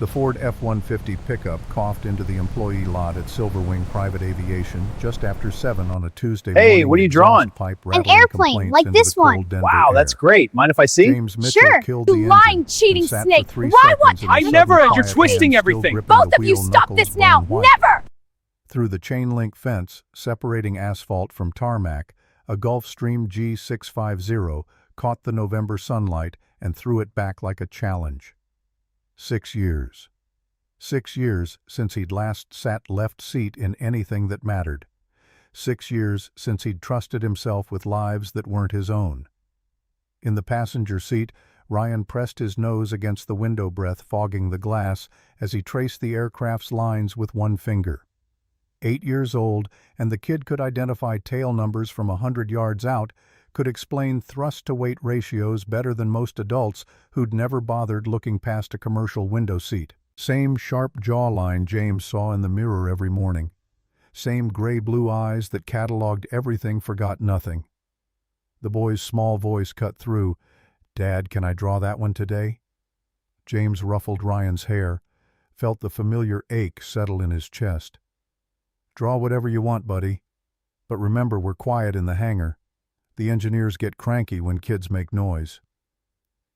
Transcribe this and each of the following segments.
The Ford F-150 pickup coughed into the employee lot at Silverwing Private Aviation just after 7 on a Tuesday morning. Hey, what are you drawing? Pipe An rattling airplane, complaints like into this the cold one. Denver Wow, air. that's great. Mind if I see? James Mitchell Sure, killed you the lying, engine cheating and sat snake. for 3 Why seconds what? in I his never sudden had. You're quiet twisting hand, still everything. gripping Both the of you wheel stop knuckles this now. bone white. Never! Through the chain-link fence separating asphalt from tarmac, a Gulfstream G650 caught the November sunlight and threw it back like a challenge. 6 years. 6 years since he'd last sat left seat in anything that mattered. 6 years since he'd trusted himself with lives that weren't his own. In the passenger seat, Ryan pressed his nose against the window breath fogging the glass as he traced the aircraft's lines with one finger. 8 years old, and the kid could identify tail numbers from 100 yards out, could explain thrust-to-weight ratios better than most adults who'd never bothered looking past a commercial window seat. Same sharp jawline James saw in the mirror every morning. Same gray-blue eyes that cataloged everything, forgot nothing. The boy's small voice cut through. "Dad, can I draw that one today?" James ruffled Ryan's hair, felt the familiar ache settle in his chest. "Draw whatever you want, buddy. But remember, we're quiet in the hangar. The engineers get cranky when kids make noise."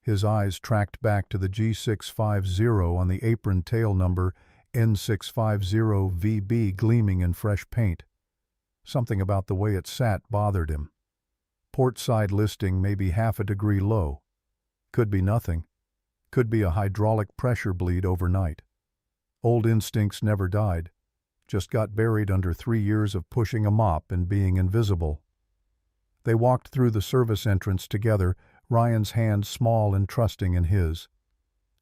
His eyes tracked back to the G650 on the apron tail number N650VB gleaming in fresh paint. Something about the way it sat bothered him. Port side listing maybe half a degree low. Could be nothing. Could be a hydraulic pressure bleed overnight. Old instincts never died, just got buried under 3 years of pushing a mop and being invisible. They walked through the service entrance together, Ryan's hand small and trusting in his.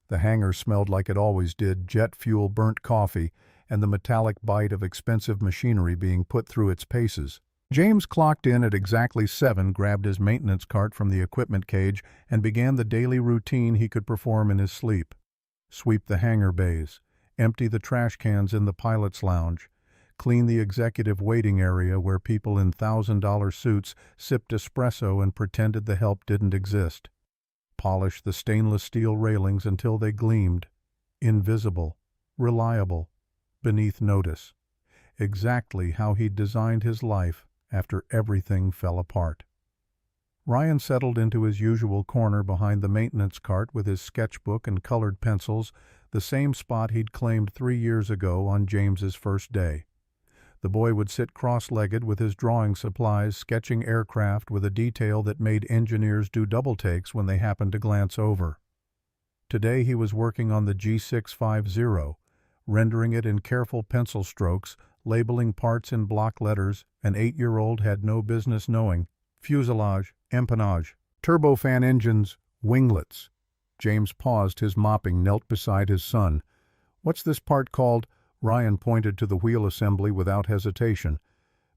The hangar smelled like it always did, jet fuel, burnt coffee, and the metallic bite of expensive machinery being put through its paces. James clocked in at exactly 7, grabbed his maintenance cart from the equipment cage, and began the daily routine he could perform in his sleep. Sweep the hangar bays, empty the trash cans in the pilot's lounge, clean the executive waiting area where people in $1,000 suits sipped espresso and pretended the help didn't exist. Polish the stainless steel railings until they gleamed, invisible, reliable, beneath notice. Exactly how he'd designed his life after everything fell apart. Ryan settled into his usual corner behind the maintenance cart with his sketchbook and colored pencils, the same spot he'd claimed 3 years ago on James's first day. The boy would sit cross-legged with his drawing supplies, sketching aircraft with a detail that made engineers do double takes when they happened to glance over. Today he was working on the G650, rendering it in careful pencil strokes, labeling parts in block letters an 8-year-old had no business knowing. Fuselage, empennage, turbofan engines, winglets. James paused his mopping, knelt beside his son. "What's this part called?" Ryan pointed to the wheel assembly without hesitation.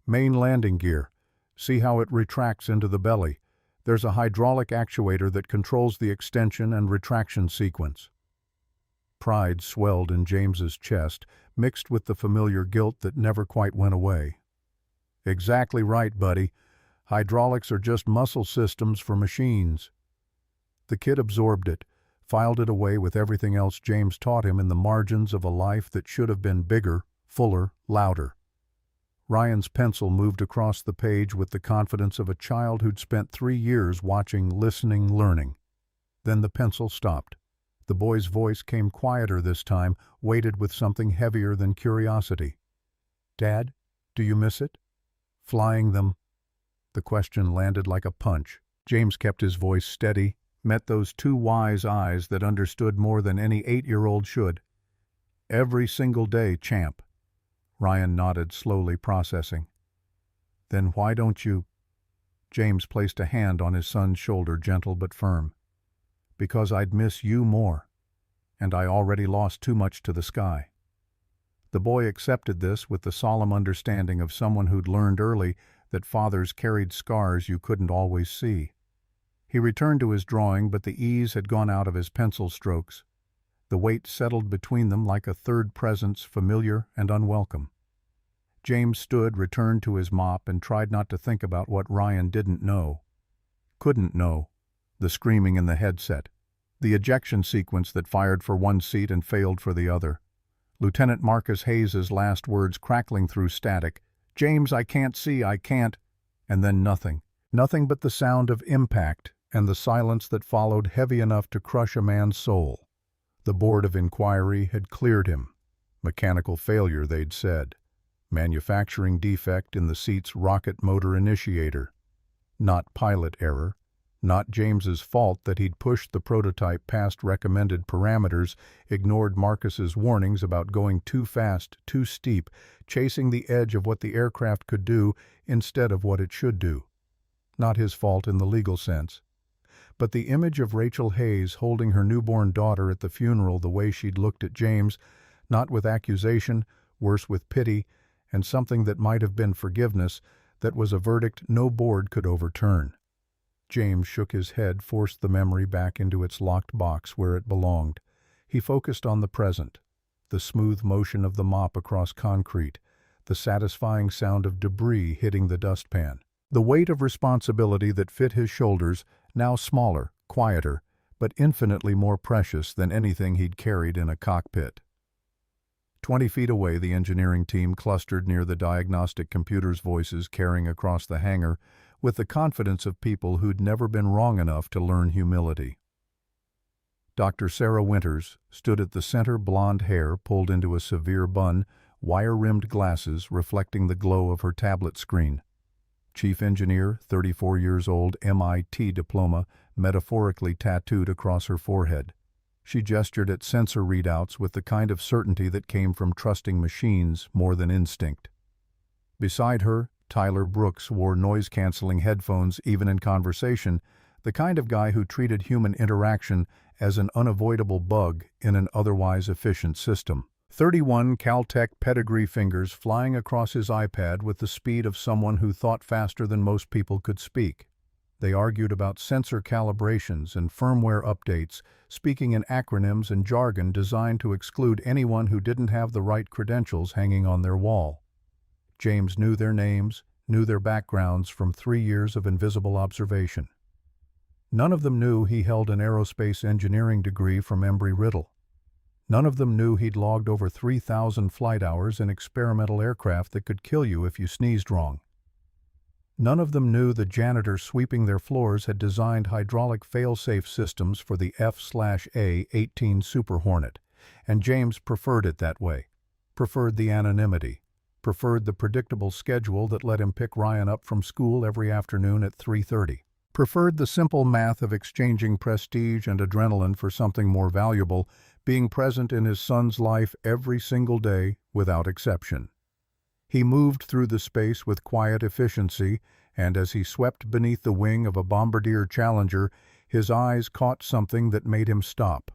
"Main landing gear. See how it retracts into the belly. There's a hydraulic actuator that controls the extension and retraction sequence." Pride swelled in James's chest, mixed with the familiar guilt that never quite went away. "Exactly right, buddy. Hydraulics are just muscle systems for machines." The kid absorbed it, filed it away with everything else James taught him in the margins of a life that should have been bigger, fuller, louder. Ryan's pencil moved across the page with the confidence of a child who'd spent 3 years watching, listening, learning. Then the pencil stopped. The boy's voice came quieter this time, weighted with something heavier than curiosity. "Dad, do you miss it? Flying them?" The question landed like a punch. James kept his voice steady, met those 2 wise eyes that understood more than any 8-year-old should. "Every single day, champ." Ryan nodded, slowly processing. "Then why don't you—" James placed a hand on his son's shoulder, gentle but firm. "Because I'd miss you more, and I already lost too much to the sky." The boy accepted this with the solemn understanding of someone who'd learned early that fathers carried scars you couldn't always see. He returned to his drawing, but the ease had gone out of his pencil strokes. The weight settled between them like a third presence, familiar and unwelcome. James stood, returned to his mop, and tried not to think about what Ryan didn't know. Couldn't know. The screaming in the headset. The ejection sequence that fired for one seat and failed for the other. Lieutenant Marcus Hayes's last words crackling through static. "James, I can't see, I can't." And then nothing. Nothing but the sound of impact and the silence that followed, heavy enough to crush a man's soul. The Board of Inquiry had cleared him. Mechanical failure, they'd said. Manufacturing defect in the seat's rocket motor initiator. Not pilot error. Not James's fault that he'd pushed the prototype past recommended parameters, ignored Marcus's warnings about going too fast, too steep, chasing the edge of what the aircraft could do instead of what it should do. Not his fault in the legal sense. But the image of Rachel Hayes holding her newborn daughter at the funeral, the way she'd looked at James, not with accusation, worse with pity, and something that might have been forgiveness, that was a verdict no board could overturn. James shook his head, forced the memory back into its locked box where it belonged. He focused on the present, the smooth motion of the mop across concrete, the satisfying sound of debris hitting the dustpan. The weight of responsibility that fit his shoulders, now smaller, quieter, but infinitely more precious than anything he'd carried in a cockpit. 20 feet away, the engineering team clustered near the diagnostic computer's voices carrying across the hangar, with the confidence of people who'd never been wrong enough to learn humility. Dr. Sarah Winters stood at the center, blonde hair pulled into a severe bun, wire-rimmed glasses reflecting the glow of her tablet screen. Chief engineer, 34 years old, MIT diploma, metaphorically tattooed across her forehead. She gestured at sensor readouts with the kind of certainty that came from trusting machines more than instinct. Beside her, Tyler Brooks wore noise-canceling headphones even in conversation, the kind of guy who treated human interaction as an unavoidable bug in an otherwise efficient system. 31 Caltech pedigree fingers flying across his iPad with the speed of someone who thought faster than most people could speak. They argued about sensor calibrations and firmware updates, speaking in acronyms and jargon designed to exclude anyone who didn't have the right credentials hanging on their wall. James knew their names, knew their backgrounds from 3 years of invisible observation. None of them knew he held an aerospace engineering degree from Embry-Riddle. None of them knew he'd logged over 3,000 flight hours in experimental aircraft that could kill you if you sneezed wrong. None of them knew the janitors sweeping their floors had designed hydraulic fail-safe systems for the F/A-18 Super Hornet, and James preferred it that way, preferred the anonymity, preferred the predictable schedule that let him pick Ryan up from school every afternoon at 3:30, preferred the simple math of exchanging prestige and adrenaline for something more valuable, being present in his son's life every single day without exception. He moved through the space with quiet efficiency, and as he swept beneath the wing of a Bombardier Challenger, his eyes caught something that made him stop.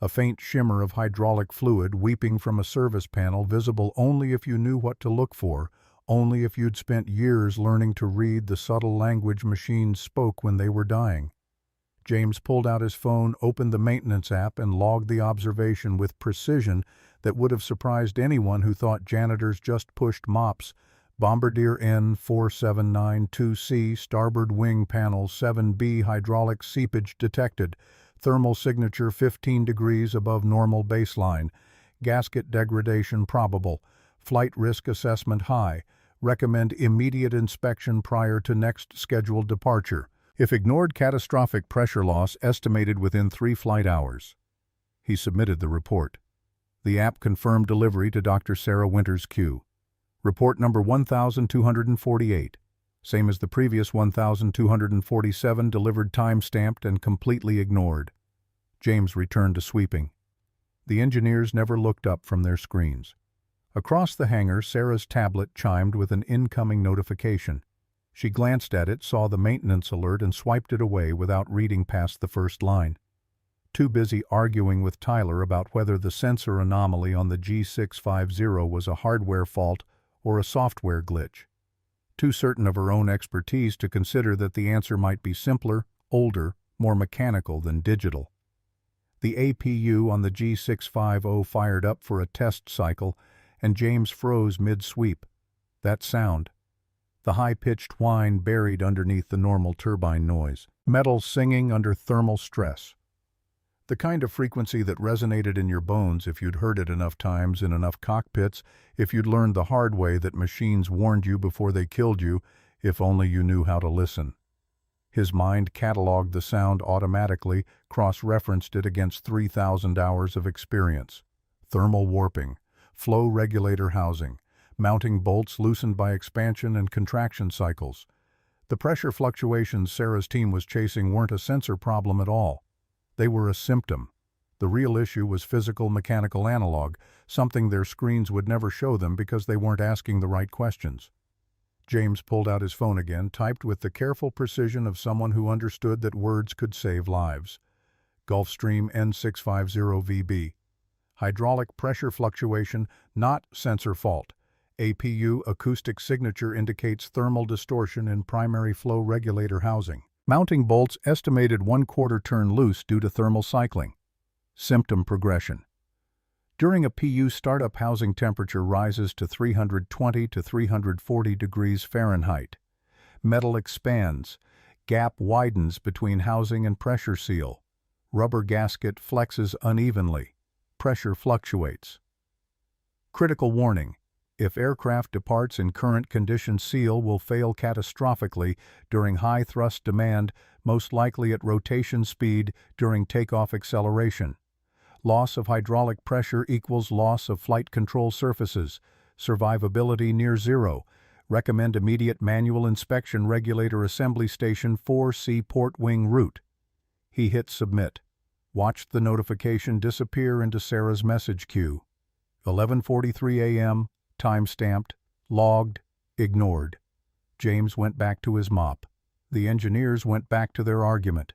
A faint shimmer of hydraulic fluid weeping from a service panel, visible only if you knew what to look for, only if you'd spent years learning to read the subtle language machines spoke when they were dying. James pulled out his phone, opened the maintenance app, and logged the observation with precision that would have surprised anyone who thought janitors just pushed mops. Bombardier N4792C, starboard wing panel 7B, hydraulic seepage detected. Thermal signature 15 degrees above normal baseline. Gasket degradation probable. Flight risk assessment high. Recommend immediate inspection prior to next scheduled departure. If ignored, catastrophic pressure loss estimated within 3 flight hours. He submitted the report. The app confirmed delivery to Dr. Sarah Winters' queue. Report number 1248. Same as the previous 1247, delivered time-stamped and completely ignored. James returned to sweeping. The engineers never looked up from their screens. Across the hangar, Sarah's tablet chimed with an incoming notification. She glanced at it, saw the maintenance alert, and swiped it away without reading past the first line. Too busy arguing with Tyler about whether the sensor anomaly on the G650 was a hardware fault or a software glitch. Too certain of her own expertise to consider that the answer might be simpler, older, more mechanical than digital. The APU on the G650 fired up for a test cycle, and James froze mid-sweep. That sound. The high-pitched whine buried underneath the normal turbine noise. Metal singing under thermal stress. The kind of frequency that resonated in your bones if you'd heard it enough times in enough cockpits, if you'd learned the hard way that machines warned you before they killed you, if only you knew how to listen. His mind cataloged the sound automatically, cross-referenced it against 3,000 hours of experience. Thermal warping, flow regulator housing, mounting bolts loosened by expansion and contraction cycles. The pressure fluctuations Sarah's team was chasing weren't a sensor problem at all. They were a symptom. The real issue was physical mechanical analog, something their screens would never show them because they weren't asking the right questions. James pulled out his phone again, typed with the careful precision of someone who understood that words could save lives. Gulfstream N650VB. Hydraulic pressure fluctuation, not sensor fault. APU acoustic signature indicates thermal distortion in primary flow regulator housing. Mounting bolts estimated 1/4 turn loose due to thermal cycling. Symptom progression. During a PU startup, housing temperature rises to 320 to 340 degrees Fahrenheit. Metal expands. Gap widens between housing and pressure seal. Rubber gasket flexes unevenly. Pressure fluctuates. Critical warning. If aircraft departs in current condition, seal will fail catastrophically during high thrust demand, most likely at rotation speed during takeoff acceleration. Loss of hydraulic pressure equals loss of flight control surfaces. Survivability near zero. Recommend immediate manual inspection regulator assembly station 4C port wing route. He hit submit. Watched the notification disappear into Sarah's message queue. 11:43 a.m., time-stamped, logged, ignored. James went back to his mop. The engineers went back to their argument.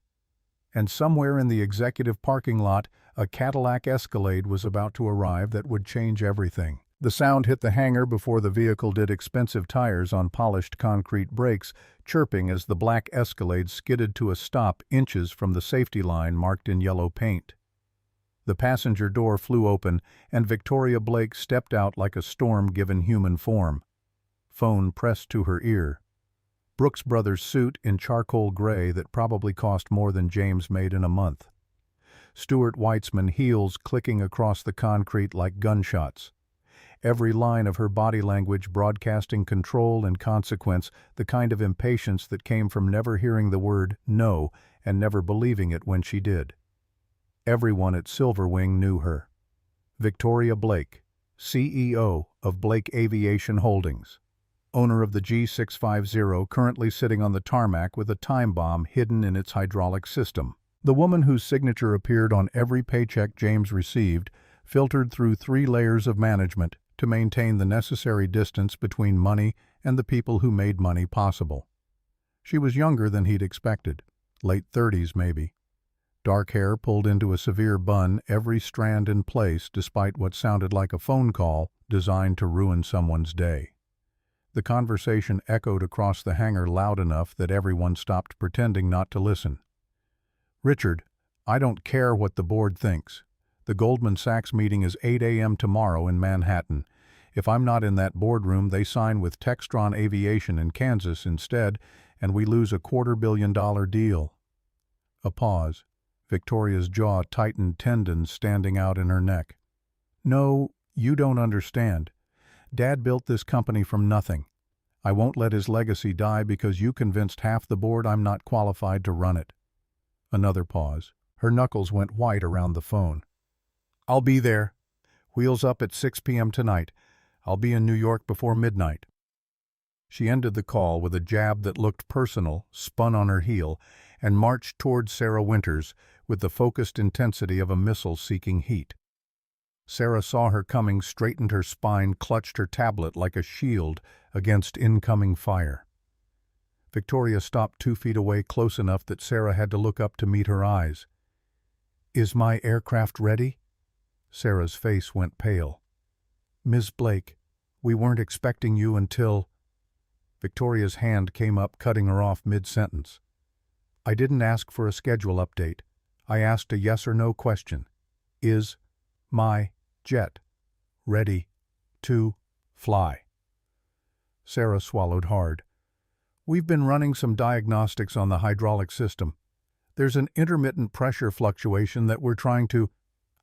And somewhere in the executive parking lot, a Cadillac Escalade was about to arrive that would change everything. The sound hit the hangar before the vehicle did expensive tires on polished concrete brakes, chirping as the black Escalade skidded to a stop inches from the safety line marked in yellow paint. The passenger door flew open, and Victoria Blake stepped out like a storm given human form. Phone pressed to her ear. Brooks Brothers suit in charcoal gray that probably cost more than James made in a month. Stuart Weitzman, heels clicking across the concrete like gunshots. Every line of her body language broadcasting control and consequence, the kind of impatience that came from never hearing the word no and never believing it when she did. Everyone at Silverwing knew her. Victoria Blake, CEO of Blake Aviation Holdings. Owner of the G650, currently sitting on the tarmac with a time bomb hidden in its hydraulic system. The woman whose signature appeared on every paycheck James received, filtered through 3 layers of management to maintain the necessary distance between money and the people who made money possible. She was younger than he'd expected, late 30s maybe. Dark hair pulled into a severe bun, every strand in place despite what sounded like a phone call designed to ruin someone's day. The conversation echoed across the hangar loud enough that everyone stopped pretending not to listen. "Richard, I don't care what the board thinks. The Goldman Sachs meeting is 8 a.m. tomorrow in Manhattan. If I'm not in that boardroom, they sign with Textron Aviation in Kansas instead, and we lose a $250 million deal." A pause. Victoria's jaw tightened, tendons standing out in her neck. "No, you don't understand. Dad built this company from nothing. I won't let his legacy die because you convinced half the board I'm not qualified to run it." Another pause. Her knuckles went white around the phone. "I'll be there. Wheels up at 6 p.m. tonight. I'll be in New York before midnight." She ended the call with a jab that looked personal, spun on her heel, and marched toward Sarah Winters with the focused intensity of a missile seeking heat. Sarah saw her coming, straightened her spine, clutched her tablet like a shield against incoming fire. Victoria stopped 2 feet away, close enough that Sarah had to look up to meet her eyes. "Is my aircraft ready?" Sarah's face went pale. "Ms. Blake, we weren't expecting you until—" Victoria's hand came up, cutting her off mid-sentence. "I didn't ask for a schedule update. I asked a yes or no question. Is my jet ready to fly?" Sarah swallowed hard. "We've been running some diagnostics on the hydraulic system. There's an intermittent pressure fluctuation that we're trying to—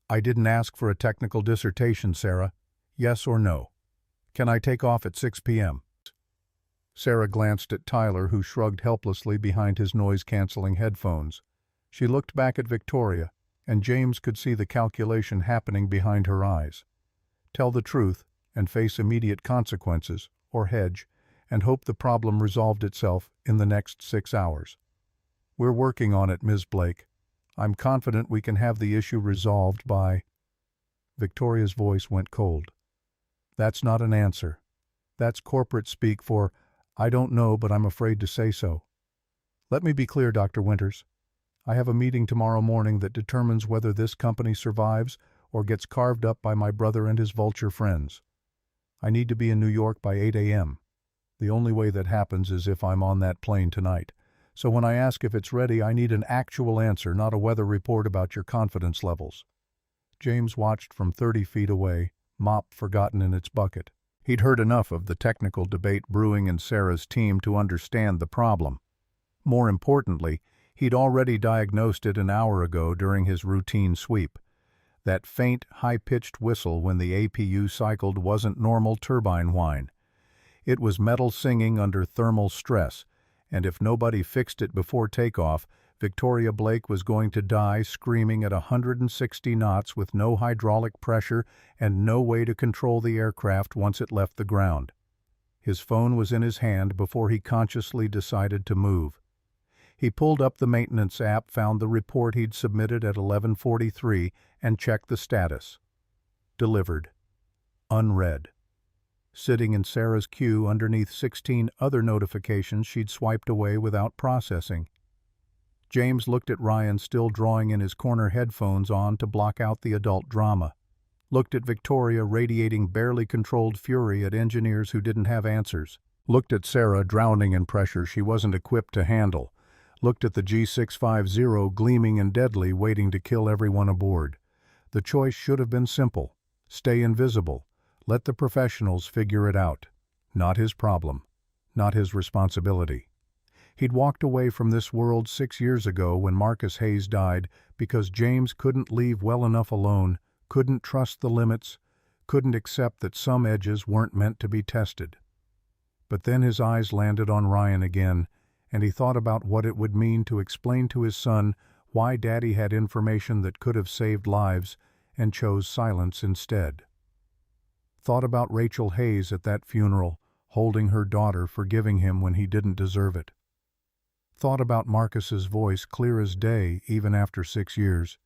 I didn't ask for a technical dissertation, Sarah. Yes or no? Can I take off at 6 p.m.? Sarah glanced at Tyler, who shrugged helplessly behind his noise-canceling headphones. She looked back at Victoria, and James could see the calculation happening behind her eyes. Tell the truth and face immediate consequences, or hedge, and hope the problem resolved itself in the next 6 hours. We're working on it, Ms. Blake. I'm confident we can have the issue resolved by— Victoria's voice went cold. That's not an answer. That's corporate speak for— I don't know, but I'm afraid to say so. Let me be clear, Dr. Winters. I have a meeting tomorrow morning that determines whether this company survives or gets carved up by my brother and his vulture friends. I need to be in New York by 8 a.m. The only way that happens is if I'm on that plane tonight. So when I ask if it's ready, I need an actual answer, not a weather report about your confidence levels. James watched from 30 feet away, mop forgotten in its bucket. He'd heard enough of the technical debate brewing in Sarah's team to understand the problem. More importantly, he'd already diagnosed it an hour ago during his routine sweep. That faint, high-pitched whistle when the APU cycled wasn't normal turbine whine. It was metal singing under thermal stress, and if nobody fixed it before takeoff, Victoria Blake was going to die screaming at 160 knots with no hydraulic pressure and no way to control the aircraft once it left the ground. His phone was in his hand before he consciously decided to move. He pulled up the maintenance app, found the report he'd submitted at 11:43, and checked the status. Delivered. Unread. Sitting in Sarah's queue underneath 16 other notifications she'd swiped away without processing. James looked at Ryan still drawing in his corner headphones on to block out the adult drama. Looked at Victoria radiating barely controlled fury at engineers who didn't have answers. Looked at Sarah drowning in pressure she wasn't equipped to handle. Looked at the G650 gleaming and deadly, waiting to kill everyone aboard. The choice should have been simple. Stay invisible. Let the professionals figure it out. Not his problem. Not his responsibility. He'd walked away from this world 6 years ago when Marcus Hayes died because James couldn't leave well enough alone, couldn't trust the limits, couldn't accept that some edges weren't meant to be tested. But then his eyes landed on Ryan again, and he thought about what it would mean to explain to his son why Daddy had information that could have saved lives and chose silence instead. Thought about Rachel Hayes at that funeral, holding her daughter, forgiving him when he didn't deserve it. Thought about Marcus's voice, clear as day, even after 6 years.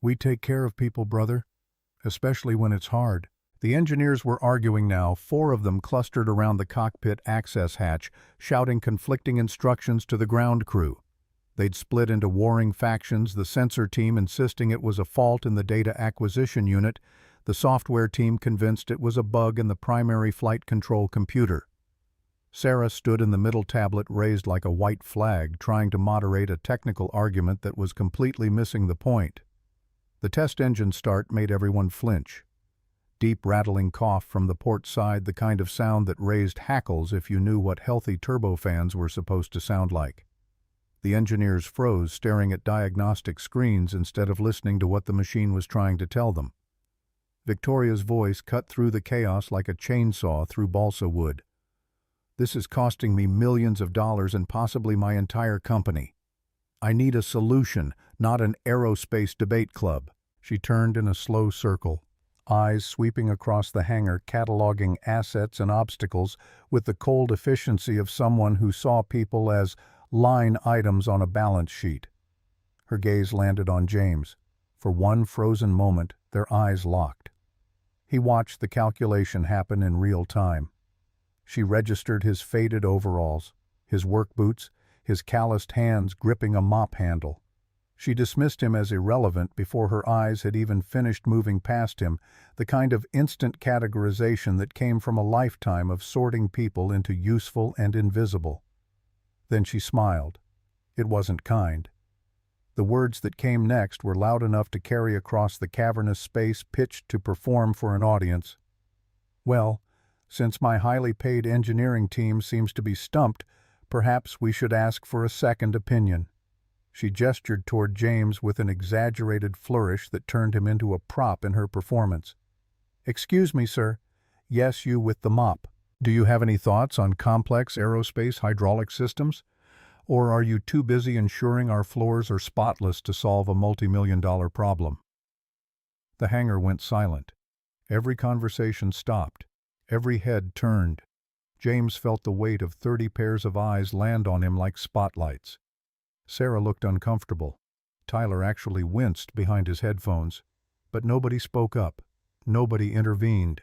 We take care of people, brother, especially when it's hard. The engineers were arguing now, 4 of them clustered around the cockpit access hatch, shouting conflicting instructions to the ground crew. They'd split into warring factions, the sensor team insisting it was a fault in the data acquisition unit, the software team convinced it was a bug in the primary flight control computer. Sarah stood in the middle tablet raised like a white flag, trying to moderate a technical argument that was completely missing the point. The test engine start made everyone flinch. Deep rattling cough from the port side, the kind of sound that raised hackles if you knew what healthy turbofans were supposed to sound like. The engineers froze, staring at diagnostic screens instead of listening to what the machine was trying to tell them. Victoria's voice cut through the chaos like a chainsaw through balsa wood. This is costing me millions of dollars and possibly my entire company. I need a solution, not an aerospace debate club. She turned in a slow circle, eyes sweeping across the hangar, cataloging assets and obstacles with the cold efficiency of someone who saw people as line items on a balance sheet. Her gaze landed on James. For one frozen moment, their eyes locked. He watched the calculation happen in real time. She registered his faded overalls, his work boots, his calloused hands gripping a mop handle. She dismissed him as irrelevant before her eyes had even finished moving past him, the kind of instant categorization that came from a lifetime of sorting people into useful and invisible. Then she smiled. It wasn't kind. The words that came next were loud enough to carry across the cavernous space pitched to perform for an audience. Well, since my highly paid engineering team seems to be stumped, perhaps we should ask for a second opinion. She gestured toward James with an exaggerated flourish that turned him into a prop in her performance. "Excuse me, sir. Yes, you with the mop. Do you have any thoughts on complex aerospace hydraulic systems? Or are you too busy ensuring our floors are spotless to solve a multi-million-dollar problem?" The hangar went silent. Every conversation stopped. Every head turned. James felt the weight of 30 pairs of eyes land on him like spotlights. Sarah looked uncomfortable. Tyler actually winced behind his headphones. But nobody spoke up. Nobody intervened.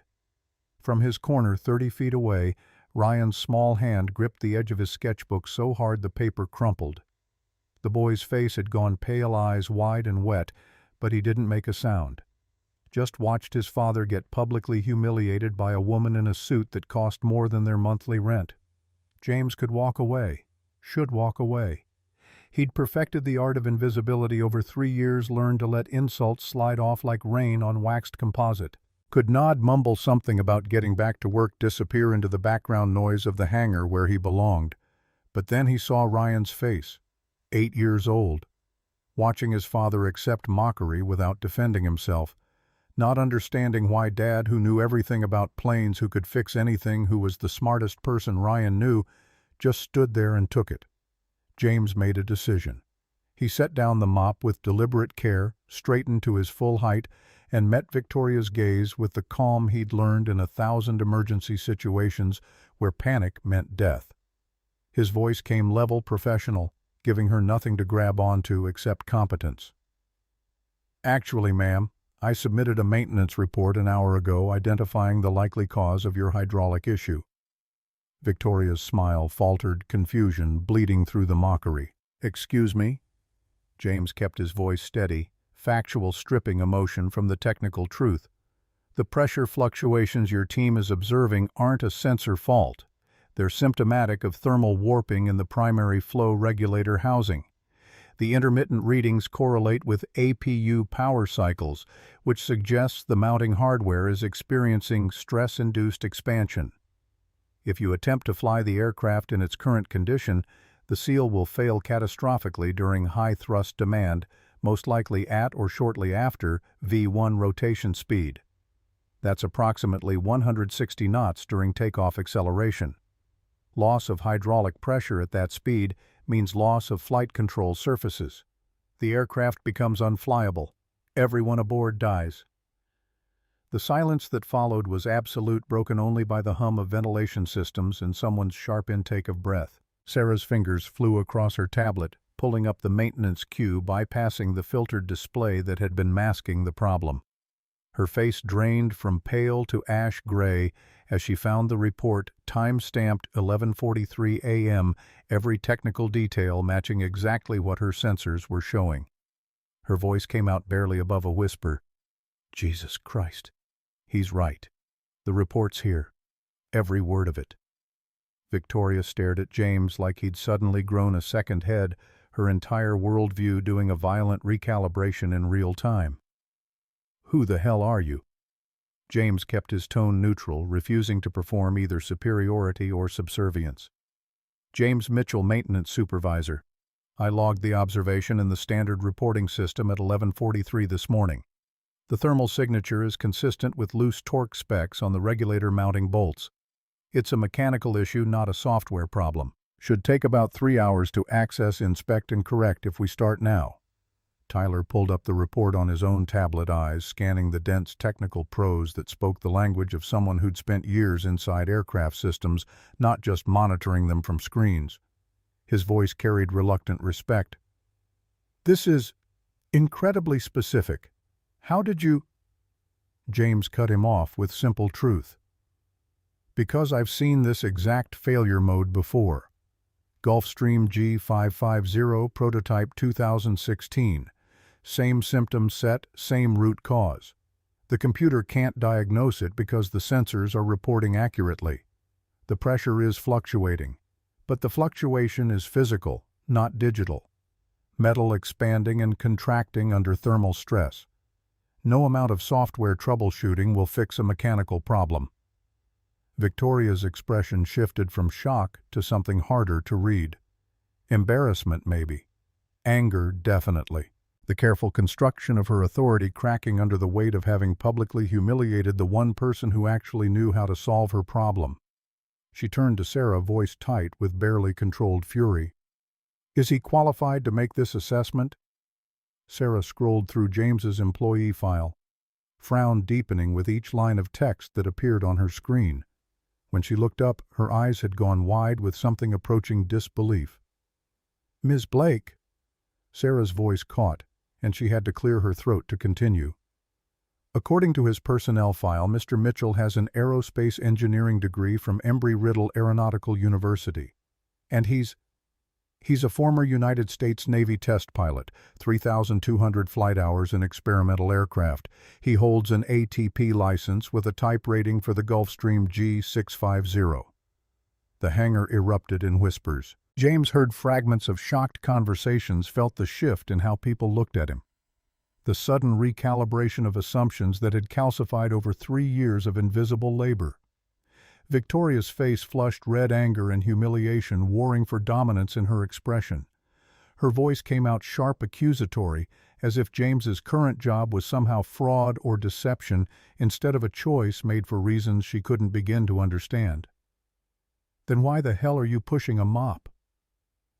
From his corner 30 feet away, Ryan's small hand gripped the edge of his sketchbook so hard the paper crumpled. The boy's face had gone pale, eyes wide and wet, but he didn't make a sound. Just watched his father get publicly humiliated by a woman in a suit that cost more than their monthly rent. James could walk away. Should walk away. He'd perfected the art of invisibility over 3 years, learned to let insults slide off like rain on waxed composite. Could nod, mumble something about getting back to work, disappear into the background noise of the hangar where he belonged. But then he saw Ryan's face, 8 years old, watching his father accept mockery without defending himself, not understanding why Dad, who knew everything about planes, who could fix anything, who was the smartest person Ryan knew, just stood there and took it. James made a decision. He set down the mop with deliberate care, straightened to his full height, and met Victoria's gaze with the calm he'd learned in 1,000 emergency situations where panic meant death. His voice came level, professional, giving her nothing to grab onto except competence. "Actually, ma'am, I submitted a maintenance report an hour ago identifying the likely cause of your hydraulic issue." Victoria's smile faltered, confusion bleeding through the mockery. "Excuse me?" James kept his voice steady, factual, stripping emotion from the technical truth. "The pressure fluctuations your team is observing aren't a sensor fault. They're symptomatic of thermal warping in the primary flow regulator housing. The intermittent readings correlate with APU power cycles, which suggests the mounting hardware is experiencing stress-induced expansion. If you attempt to fly the aircraft in its current condition, the seal will fail catastrophically during high-thrust demand, most likely at or shortly after V1 rotation speed. That's approximately 160 knots during takeoff acceleration. Loss of hydraulic pressure at that speed means loss of flight control surfaces. The aircraft becomes unflyable. Everyone aboard dies." The silence that followed was absolute, broken only by the hum of ventilation systems and someone's sharp intake of breath. Sarah's fingers flew across her tablet, pulling up the maintenance queue, bypassing the filtered display that had been masking the problem. Her face drained from pale to ash gray as she found the report, time-stamped 11:43 a.m., every technical detail matching exactly what her sensors were showing. Her voice came out barely above a whisper. "Jesus Christ. He's right. The report's here. Every word of it." Victoria stared at James like he'd suddenly grown a second head, her entire worldview doing a violent recalibration in real time. "Who the hell are you?" James kept his tone neutral, refusing to perform either superiority or subservience. "James Mitchell, maintenance supervisor. I logged the observation in the standard reporting system at 11:43 this morning. The thermal signature is consistent with loose torque specs on the regulator mounting bolts. It's a mechanical issue, not a software problem. Should take about 3 hours to access, inspect, and correct if we start now." Tyler pulled up the report on his own tablet, eyes scanning the dense technical prose that spoke the language of someone who'd spent years inside aircraft systems, not just monitoring them from screens. His voice carried reluctant respect. "This is incredibly specific. How did you—" James cut him off with simple truth. "Because I've seen this exact failure mode before. Gulfstream G550 prototype 2016. Same symptom set, same root cause. The computer can't diagnose it because the sensors are reporting accurately. The pressure is fluctuating, but the fluctuation is physical, not digital. Metal expanding and contracting under thermal stress. No amount of software troubleshooting will fix a mechanical problem." Victoria's expression shifted from shock to something harder to read. Embarrassment, maybe. Anger, definitely. The careful construction of her authority cracking under the weight of having publicly humiliated the one person who actually knew how to solve her problem. She turned to Sarah, voice tight with barely controlled fury. "Is he qualified to make this assessment?" Sarah scrolled through James's employee file, frown deepening with each line of text that appeared on her screen. When she looked up, her eyes had gone wide with something approaching disbelief. "Ms. Blake?" Sarah's voice caught, and she had to clear her throat to continue. "According to his personnel file, Mr. Mitchell has an aerospace engineering degree from Embry-Riddle Aeronautical University. And he's a former United States Navy test pilot, 3,200 flight hours in experimental aircraft. He holds an ATP license with a type rating for the Gulfstream G650. The hangar erupted in whispers. James heard fragments of shocked conversations, felt the shift in how people looked at him. The sudden recalibration of assumptions that had calcified over 3 years of invisible labor. Victoria's face flushed red, anger and humiliation warring for dominance in her expression. Her voice came out sharp, accusatory, as if James's current job was somehow fraud or deception instead of a choice made for reasons she couldn't begin to understand. "Then why the hell are you pushing a mop?"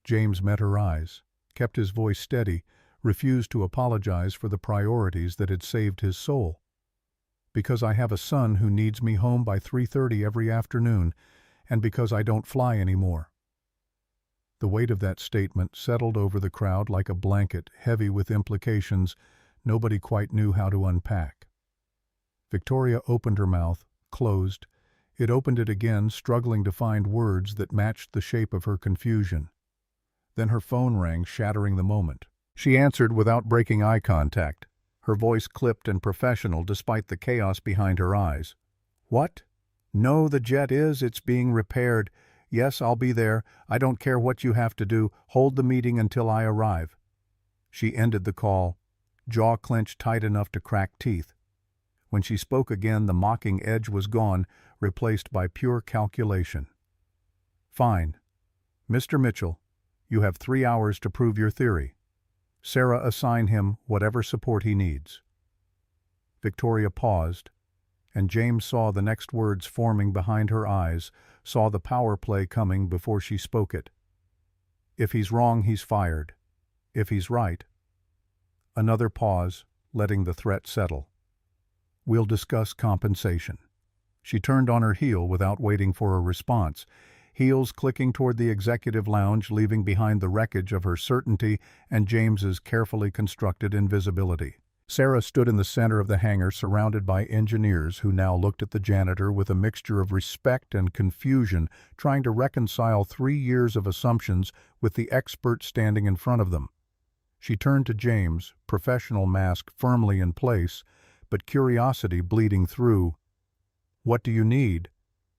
James met her eyes, kept his voice steady, refused to apologize for the priorities that had saved his soul. "Because I have a son who needs me home by 3:30 every afternoon, and because I don't fly anymore." The weight of that statement settled over the crowd like a blanket, heavy with implications nobody quite knew how to unpack. Victoria opened her mouth, closed. It opened it again, struggling to find words that matched the shape of her confusion. Then her phone rang, shattering the moment. She answered without breaking eye contact, her voice clipped and professional despite the chaos behind her eyes. "What? No, the jet it's being repaired. Yes, I'll be there. I don't care what you have to do. Hold the meeting until I arrive." She ended the call, jaw clenched tight enough to crack teeth. When she spoke again, the mocking edge was gone, replaced by pure calculation. "Fine. Mr. Mitchell, you have 3 hours to prove your theory. Sarah, assign him whatever support he needs." Victoria paused, and James saw the next words forming behind her eyes, saw the power play coming before she spoke it. "If he's wrong, he's fired. If he's right—" Another pause, letting the threat settle. "We'll discuss compensation." She turned on her heel without waiting for a response, heels clicking toward the executive lounge, leaving behind the wreckage of her certainty and James's carefully constructed invisibility. Sarah stood in the center of the hangar, surrounded by engineers who now looked at the janitor with a mixture of respect and confusion, trying to reconcile 3 years of assumptions with the expert standing in front of them. She turned to James, professional mask firmly in place, but curiosity bleeding through. "What do you need?"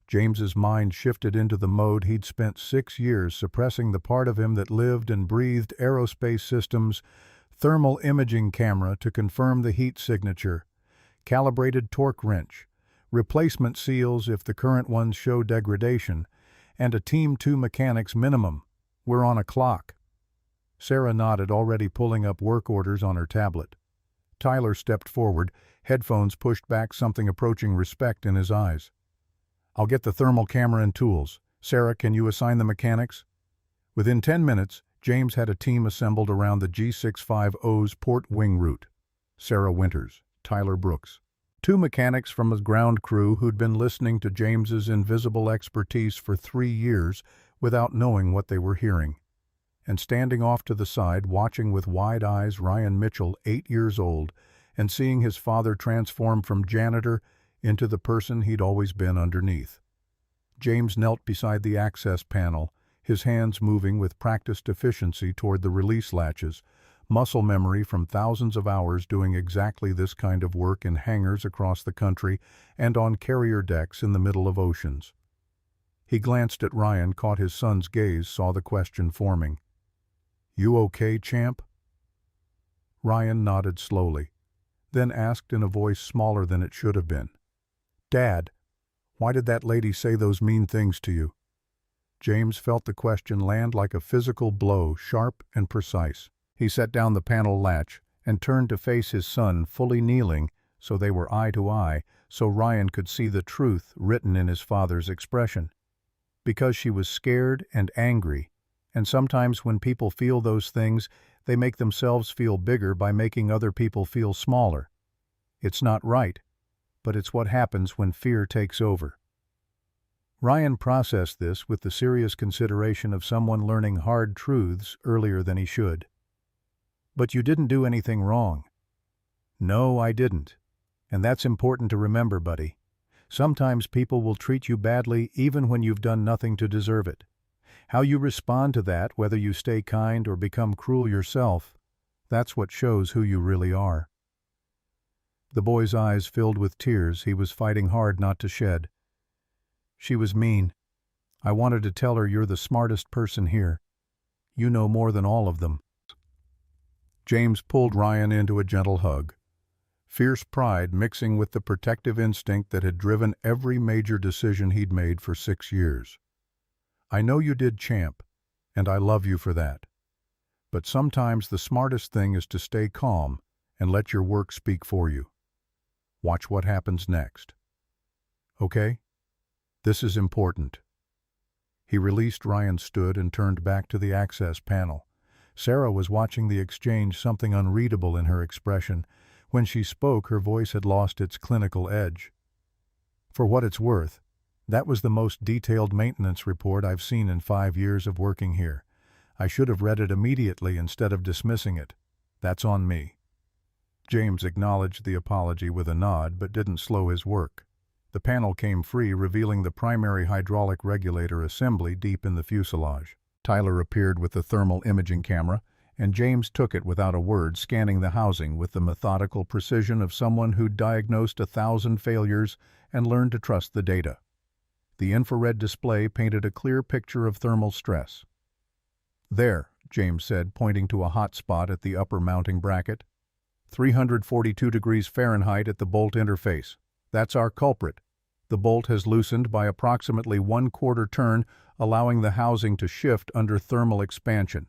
James's mind shifted into the mode he'd spent 6 years suppressing, the part of him that lived and breathed aerospace systems, thermal imaging camera to confirm the heat signature, calibrated torque wrench, replacement seals if the current ones show degradation, and a Team 2 mechanics minimum. "We're on a clock." Sarah nodded, already pulling up work orders on her tablet. Tyler stepped forward, headphones pushed back, something approaching respect in his eyes. "I'll get the thermal camera and tools. Sarah, can you assign the mechanics?" Within 10 minutes, James had a team assembled around the G650's port wing route. Sarah Winters, Tyler Brooks. 2 mechanics from a ground crew who'd been listening to James's invisible expertise for 3 years without knowing what they were hearing. And standing off to the side, watching with wide eyes, Ryan Mitchell, 8 years old, and seeing his father transform from janitor into the person he'd always been underneath. James knelt beside the access panel, his hands moving with practiced efficiency toward the release latches, muscle memory from thousands of hours doing exactly this kind of work in hangars across the country and on carrier decks in the middle of oceans. He glanced at Ryan, caught his son's gaze, saw the question forming. "You okay, champ?" Ryan nodded slowly, then asked in a voice smaller than it should have been. "Dad, why did that lady say those mean things to you?" James felt the question land like a physical blow, sharp and precise. He set down the panel latch and turned to face his son, fully kneeling, so they were eye to eye, so Ryan could see the truth written in his father's expression. Because she was scared and angry, and sometimes when people feel those things, they make themselves feel bigger by making other people feel smaller. It's not right, but it's what happens when fear takes over. Ryan processed this with the serious consideration of someone learning hard truths earlier than he should. "But you didn't do anything wrong." "No, I didn't. And that's important to remember, buddy. Sometimes people will treat you badly even when you've done nothing to deserve it. How you respond to that, whether you stay kind or become cruel yourself, that's what shows who you really are." The boy's eyes filled with tears he was fighting hard not to shed. "She was mean. I wanted to tell her you're the smartest person here. You know more than all of them." James pulled Ryan into a gentle hug, fierce pride mixing with the protective instinct that had driven every major decision he'd made for 6 years. "I know you did, champ, and I love you for that. But sometimes the smartest thing is to stay calm and let your work speak for you. Watch what happens next. Okay? This is important." He released Ryan's stood and turned back to the access panel. Sarah was watching the exchange, something unreadable in her expression. When she spoke, her voice had lost its clinical edge. "For what it's worth, that was the most detailed maintenance report I've seen in 5 years of working here. I should have read it immediately instead of dismissing it. That's on me." James acknowledged the apology with a nod, but didn't slow his work. The panel came free, revealing the primary hydraulic regulator assembly deep in the fuselage. Tyler appeared with the thermal imaging camera, and James took it without a word, scanning the housing with the methodical precision of someone who'd diagnosed 1,000 failures and learned to trust the data. The infrared display painted a clear picture of thermal stress. "There," James said, pointing to a hot spot at the upper mounting bracket. 342 degrees Fahrenheit at the bolt interface. That's our culprit. The bolt has loosened by approximately 1/4 turn, allowing the housing to shift under thermal expansion.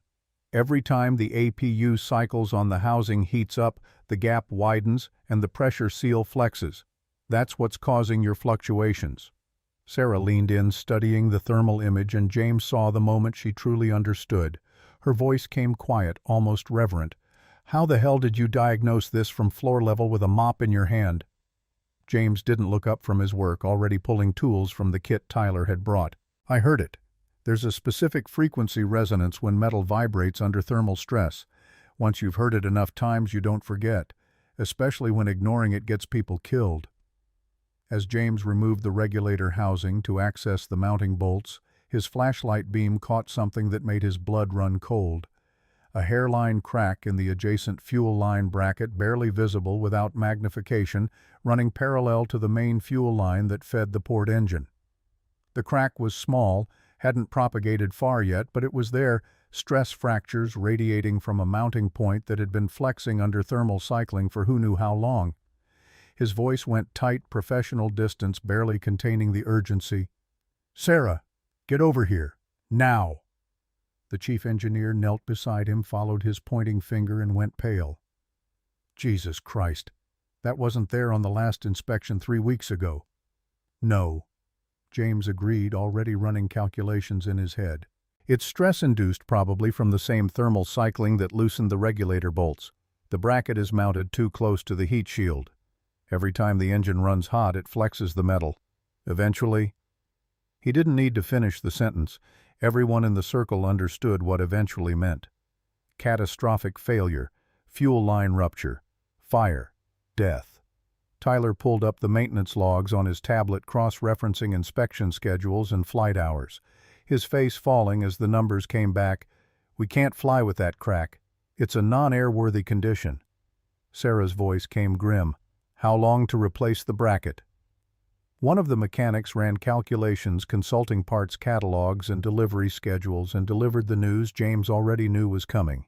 Every time the APU cycles on the housing heats up, the gap widens and the pressure seal flexes. That's what's causing your fluctuations." Sarah leaned in, studying the thermal image, and James saw the moment she truly understood. Her voice came quiet, almost reverent. "How the hell did you diagnose this from floor level with a mop in your hand?" James didn't look up from his work, already pulling tools from the kit Tyler had brought. "I heard it. There's a specific frequency resonance when metal vibrates under thermal stress. Once you've heard it enough times, you don't forget, especially when ignoring it gets people killed." As James removed the regulator housing to access the mounting bolts, his flashlight beam caught something that made his blood run cold. A hairline crack in the adjacent fuel line bracket, barely visible without magnification, running parallel to the main fuel line that fed the port engine. The crack was small, hadn't propagated far yet, but it was there, stress fractures radiating from a mounting point that had been flexing under thermal cycling for who knew how long. His voice went tight, professional distance barely containing the urgency. "Sarah, get over here. Now!" The chief engineer knelt beside him, followed his pointing finger, and went pale. "Jesus Christ, that wasn't there on the last inspection 3 weeks ago." "No," James agreed, already running calculations in his head. "It's stress-induced, probably from the same thermal cycling that loosened the regulator bolts. The bracket is mounted too close to the heat shield. Every time the engine runs hot, it flexes the metal. Eventually—" He didn't need to finish the sentence. Everyone in the circle understood what eventually meant. Catastrophic failure, fuel line rupture, fire, death. Tyler pulled up the maintenance logs on his tablet, cross-referencing inspection schedules and flight hours, his face falling as the numbers came back. "We can't fly with that crack. It's a non-airworthy condition." Sarah's voice came grim. "How long to replace the bracket?" One of the mechanics ran calculations, consulting parts catalogs and delivery schedules, and delivered the news James already knew was coming.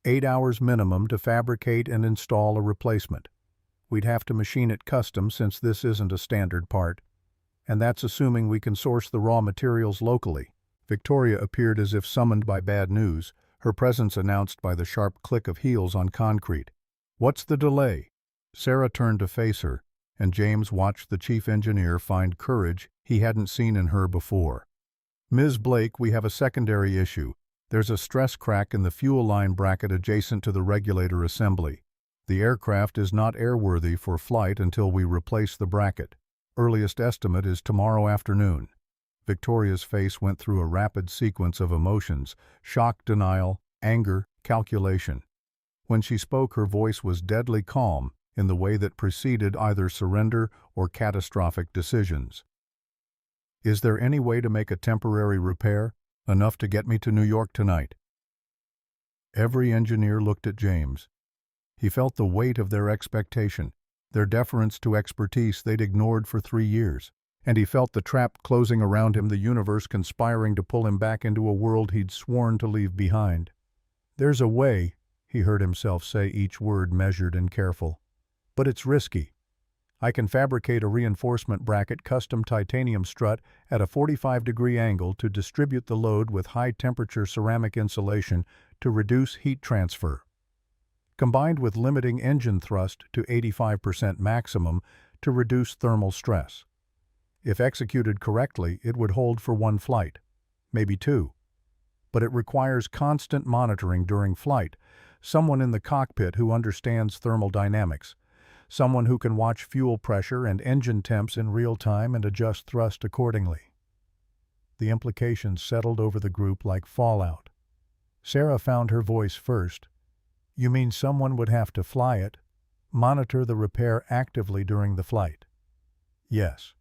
8 hours minimum to fabricate and install a replacement. We'd have to machine it custom since this isn't a standard part. And that's assuming we can source the raw materials locally. Victoria appeared as if summoned by bad news, her presence announced by the sharp click of heels on concrete. "What's the delay?" Sarah turned to face her, and James watched the chief engineer find courage he hadn't seen in her before. "Ms. Blake, we have a secondary issue. There's a stress crack in the fuel line bracket adjacent to the regulator assembly. The aircraft is not airworthy for flight until we replace the bracket. Earliest estimate is tomorrow afternoon." Victoria's face went through a rapid sequence of emotions: shock, denial, anger, calculation. When she spoke, her voice was deadly calm, in the way that preceded either surrender or catastrophic decisions. "Is there any way to make a temporary repair, enough to get me to New York tonight?" Every engineer looked at James. He felt the weight of their expectation, their deference to expertise they'd ignored for 3 years. And he felt the trap closing around him, the universe conspiring to pull him back into a world he'd sworn to leave behind. "There's a way," he heard himself say, each word measured and careful. "But it's risky. I can fabricate a reinforcement bracket, custom titanium strut at a 45-degree angle to distribute the load with high-temperature ceramic insulation to reduce heat transfer, combined with limiting engine thrust to 85% maximum to reduce thermal stress. If executed correctly, it would hold for 1 flight, maybe 2. But it requires constant monitoring during flight, someone in the cockpit who understands thermal dynamics, someone who can watch fuel pressure and engine temps in real time and adjust thrust accordingly." The implications settled over the group like fallout. Sarah found her voice first. "You mean someone would have to fly it, monitor the repair actively during the flight?" "Yes."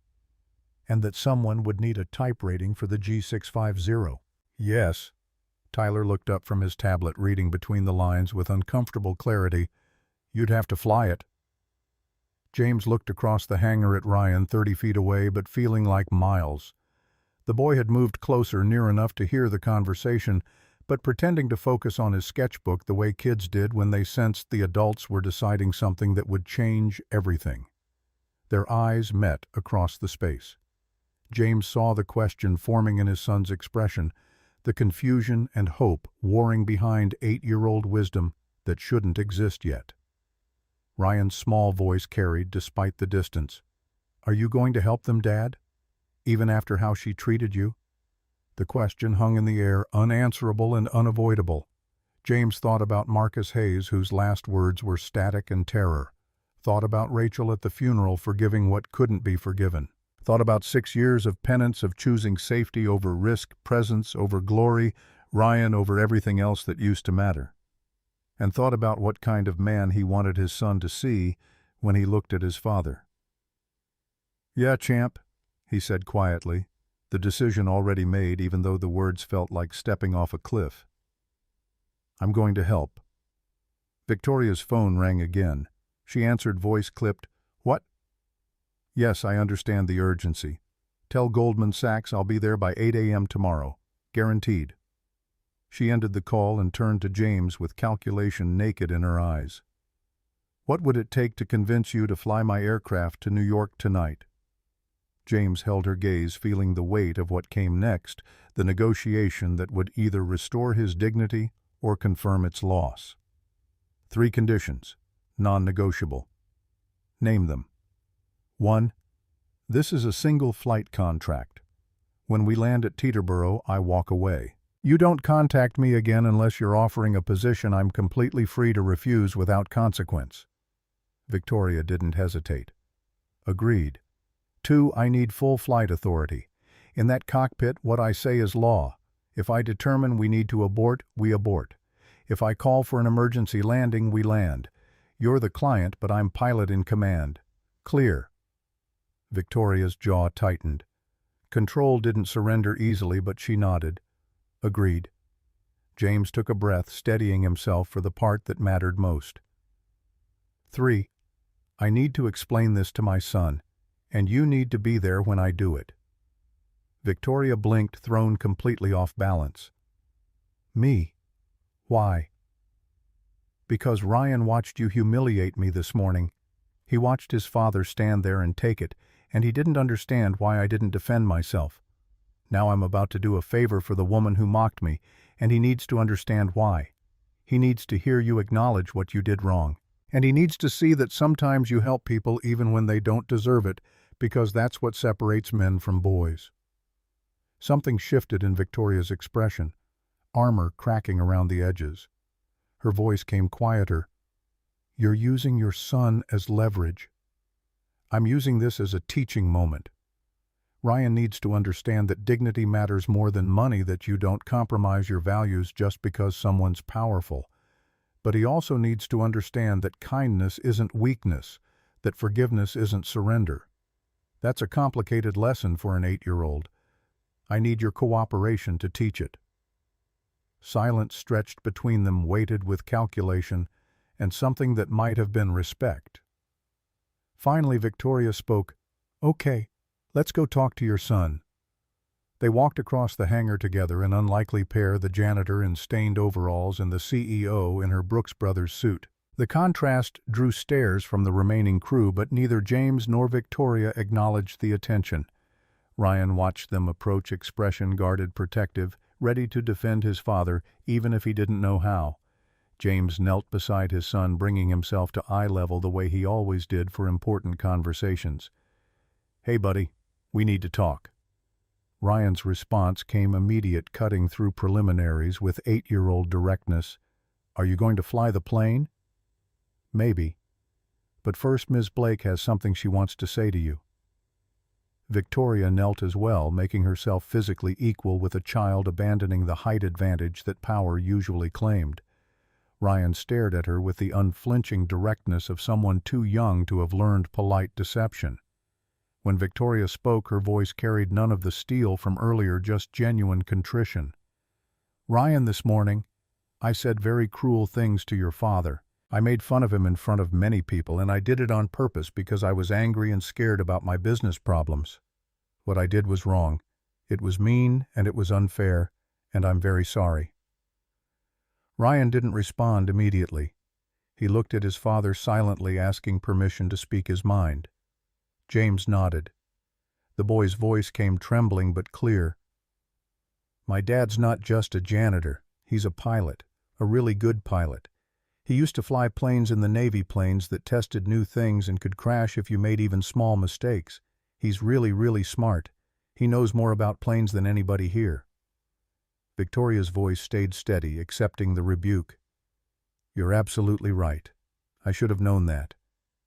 "And that someone would need a type rating for the G650. "Yes." Tyler looked up from his tablet, reading between the lines with uncomfortable clarity. "You'd have to fly it." James looked across the hangar at Ryan, 30 feet away, but feeling like miles. The boy had moved closer, near enough to hear the conversation, but pretending to focus on his sketchbook the way kids did when they sensed the adults were deciding something that would change everything. Their eyes met across the space. James saw the question forming in his son's expression, the confusion and hope warring behind 8-year-old wisdom that shouldn't exist yet. Ryan's small voice carried despite the distance. "Are you going to help them, Dad? Even after how she treated you?" The question hung in the air, unanswerable and unavoidable. James thought about Marcus Hayes, whose last words were static and terror. Thought about Rachel at the funeral forgiving what couldn't be forgiven. Thought about 6 years of penance, of choosing safety over risk, presence over glory, Ryan over everything else that used to matter. And thought about what kind of man he wanted his son to see when he looked at his father. "Yeah, champ," he said quietly, the decision already made even though the words felt like stepping off a cliff. "I'm going to help." Victoria's phone rang again. She answered, voice clipped. "What?" "Yes, I understand the urgency. Tell Goldman Sachs I'll be there by 8 a.m. tomorrow. Guaranteed." She ended the call and turned to James with calculation naked in her eyes. "What would it take to convince you to fly my aircraft to New York tonight?" James held her gaze, feeling the weight of what came next, the negotiation that would either restore his dignity or confirm its loss. 3 conditions, non-negotiable. Name them. 1. This is a single flight contract. When we land at Teterboro, I walk away. You don't contact me again unless you're offering a position I'm completely free to refuse without consequence. Victoria didn't hesitate. Agreed. 2. I need full flight authority. In that cockpit, what I say is law. If I determine we need to abort, we abort. If I call for an emergency landing, we land. You're the client, but I'm pilot in command. Clear. Victoria's jaw tightened. Control didn't surrender easily, but she nodded. Agreed. James took a breath, steadying himself for the part that mattered most. 3. I need to explain this to my son, and you need to be there when I do it. Victoria blinked, thrown completely off balance. Me? Why? Because Ryan watched you humiliate me this morning. He watched his father stand there and take it, and he didn't understand why I didn't defend myself. Now I'm about to do a favor for the woman who mocked me, and he needs to understand why. He needs to hear you acknowledge what you did wrong. And he needs to see that sometimes you help people even when they don't deserve it, because that's what separates men from boys. Something shifted in Victoria's expression, armor cracking around the edges. Her voice came quieter. You're using your son as leverage. I'm using this as a teaching moment. Ryan needs to understand that dignity matters more than money, that you don't compromise your values just because someone's powerful. But he also needs to understand that kindness isn't weakness, that forgiveness isn't surrender. That's a complicated lesson for an 8-year-old. I need your cooperation to teach it. Silence stretched between them, weighted with calculation and something that might have been respect. Finally, Victoria spoke, Okay, let's go talk to your son. They walked across the hangar together, an unlikely pair, the janitor in stained overalls and the CEO in her Brooks Brothers suit. The contrast drew stares from the remaining crew, but neither James nor Victoria acknowledged the attention. Ryan watched them approach, expression guarded, protective, ready to defend his father, even if he didn't know how. James knelt beside his son, bringing himself to eye level the way he always did for important conversations. Hey, buddy, we need to talk. Ryan's response came immediate, cutting through preliminaries with 8-year-old directness. Are you going to fly the plane? Maybe. But first, Ms. Blake has something she wants to say to you. Victoria knelt as well, making herself physically equal with a child, abandoning the height advantage that power usually claimed. Ryan stared at her with the unflinching directness of someone too young to have learned polite deception. When Victoria spoke, her voice carried none of the steel from earlier, just genuine contrition. Ryan, this morning, I said very cruel things to your father. I made fun of him in front of many people, and I did it on purpose because I was angry and scared about my business problems. What I did was wrong. It was mean and it was unfair, and I'm very sorry. Ryan didn't respond immediately. He looked at his father silently, asking permission to speak his mind. James nodded. The boy's voice came trembling but clear. My dad's not just a janitor. He's a pilot, a really good pilot. He used to fly planes in the Navy, planes that tested new things and could crash if you made even small mistakes. He's really, really smart. He knows more about planes than anybody here. Victoria's voice stayed steady, accepting the rebuke. You're absolutely right. I should have known that.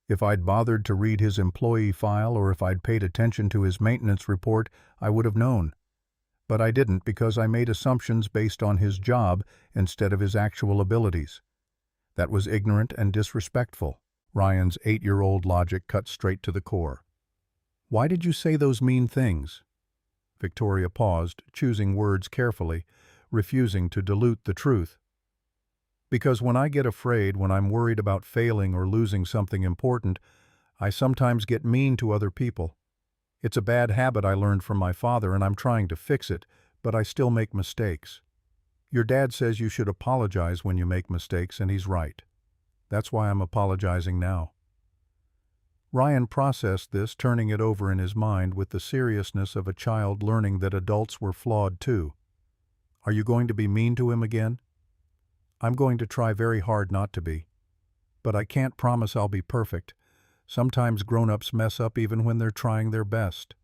If I'd bothered to read his employee file or if I'd paid attention to his maintenance report, I would have known. But I didn't, because I made assumptions based on his job instead of his actual abilities. That was ignorant and disrespectful. Ryan's 8-year-old logic cut straight to the core. Why did you say those mean things? Victoria paused, choosing words carefully, refusing to dilute the truth. Because when I get afraid, when I'm worried about failing or losing something important, I sometimes get mean to other people. It's a bad habit I learned from my father, and I'm trying to fix it, but I still make mistakes. Your dad says you should apologize when you make mistakes, and he's right. That's why I'm apologizing now. Ryan processed this, turning it over in his mind with the seriousness of a child learning that adults were flawed too. Are you going to be mean to him again? I'm going to try very hard not to be. But I can't promise I'll be perfect. Sometimes grown-ups mess up even when they're trying their best.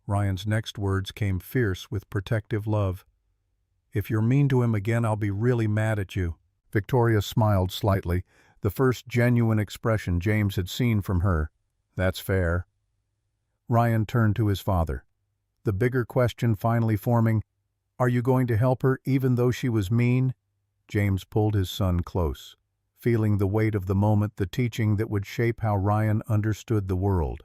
Ryan's next words came fierce with protective love. If you're mean to him again, I'll be really mad at you. Victoria smiled slightly, the first genuine expression James had seen from her. That's fair. Ryan turned to his father. The bigger question finally forming, are you going to help her even though she was mean? James pulled his son close, feeling the weight of the moment, the teaching that would shape how Ryan understood the world.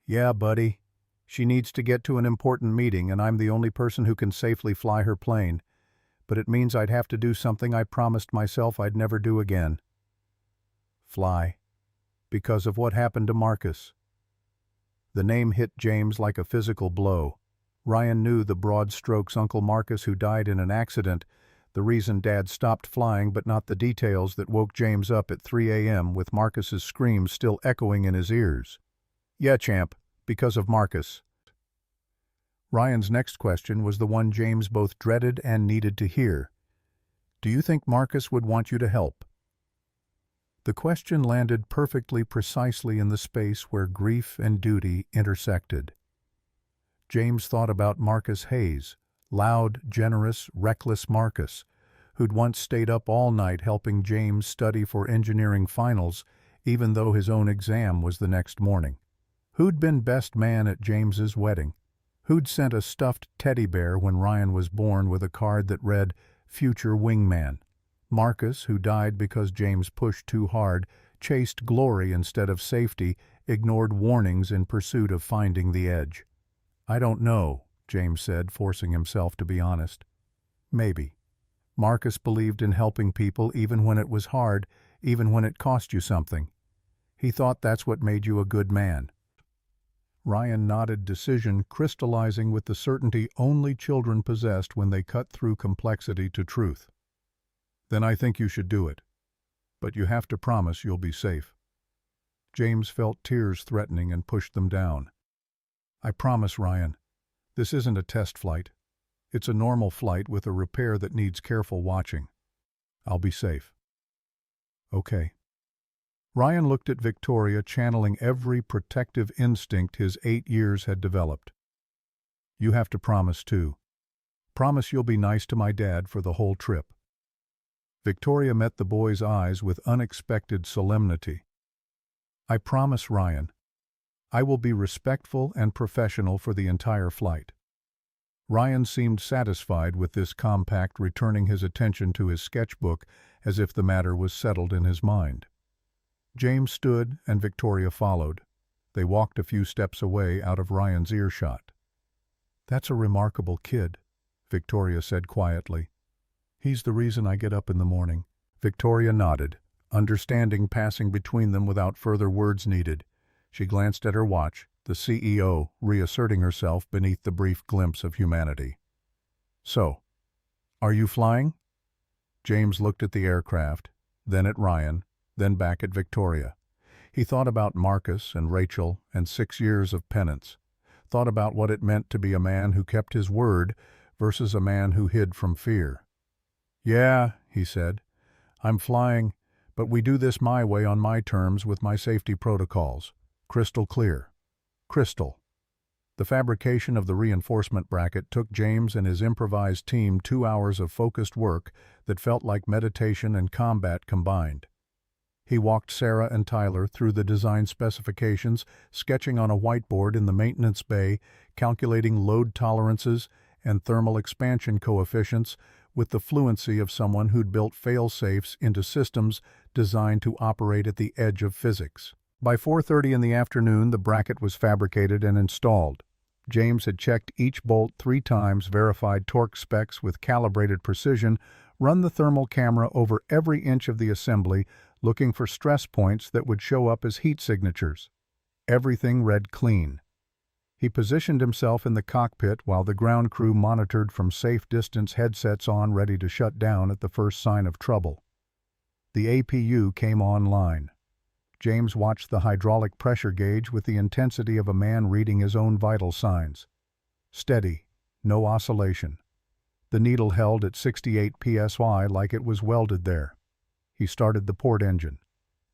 Yeah, buddy. She needs to get to an important meeting, and I'm the only person who can safely fly her plane. But it means I'd have to do something I promised myself I'd never do again. Fly. Because of what happened to Marcus. The name hit James like a physical blow. Ryan knew the broad strokes Uncle Marcus, who died in an accident, the reason Dad stopped flying, but not the details that woke James up at 3 a.m. with Marcus's screams still echoing in his ears. Yeah, champ, because of Marcus. Ryan's next question was the one James both dreaded and needed to hear. "Do you think Marcus would want you to help?" The question landed perfectly precisely in the space where grief and duty intersected. James thought about Marcus Hayes, loud, generous, reckless Marcus, who'd once stayed up all night helping James study for engineering finals, even though his own exam was the next morning. Who'd been best man at James's wedding? Who'd sent a stuffed teddy bear when Ryan was born with a card that read, "Future Wingman"? Marcus, who died because James pushed too hard, chased glory instead of safety, ignored warnings in pursuit of finding the edge. "I don't know," James said, forcing himself to be honest. "Maybe." Marcus believed in helping people even when it was hard, even when it cost you something. He thought that's what made you a good man. Ryan nodded, decision crystallizing with the certainty only children possessed when they cut through complexity to truth. "Then I think you should do it. But you have to promise you'll be safe." James felt tears threatening and pushed them down. "I promise, Ryan. This isn't a test flight. It's a normal flight with a repair that needs careful watching. I'll be safe." "Okay." Ryan looked at Victoria, channeling every protective instinct his 8 years had developed. "You have to promise, too. Promise you'll be nice to my dad for the whole trip." Victoria met the boy's eyes with unexpected solemnity. "I promise, Ryan. I will be respectful and professional for the entire flight." Ryan seemed satisfied with this compact, returning his attention to his sketchbook as if the matter was settled in his mind. James stood and Victoria followed. They walked a few steps away out of Ryan's earshot. "That's a remarkable kid," Victoria said quietly. "He's the reason I get up in the morning." Victoria nodded, understanding passing between them without further words needed. She glanced at her watch, the CEO reasserting herself beneath the brief glimpse of humanity. "So, are you flying?" James looked at the aircraft, then at Ryan, then back at Victoria. He thought about Marcus and Rachel and 6 years of penance, thought about what it meant to be a man who kept his word versus a man who hid from fear. "Yeah," he said, "I'm flying, but we do this my way on my terms with my safety protocols. Crystal clear." Crystal. The fabrication of the reinforcement bracket took James and his improvised team 2 hours of focused work that felt like meditation and combat combined. He walked Sarah and Tyler through the design specifications, sketching on a whiteboard in the maintenance bay, calculating load tolerances and thermal expansion coefficients with the fluency of someone who'd built fail-safes into systems designed to operate at the edge of physics. By 4:30 in the afternoon, the bracket was fabricated and installed. James had checked each bolt 3 times, verified torque specs with calibrated precision, run the thermal camera over every inch of the assembly, looking for stress points that would show up as heat signatures. Everything read clean. He positioned himself in the cockpit while the ground crew monitored from safe distance, headsets on, ready to shut down at the first sign of trouble. The APU came online. James watched the hydraulic pressure gauge with the intensity of a man reading his own vital signs. Steady, no oscillation. The needle held at 68 psi like it was welded there. He started the port engine.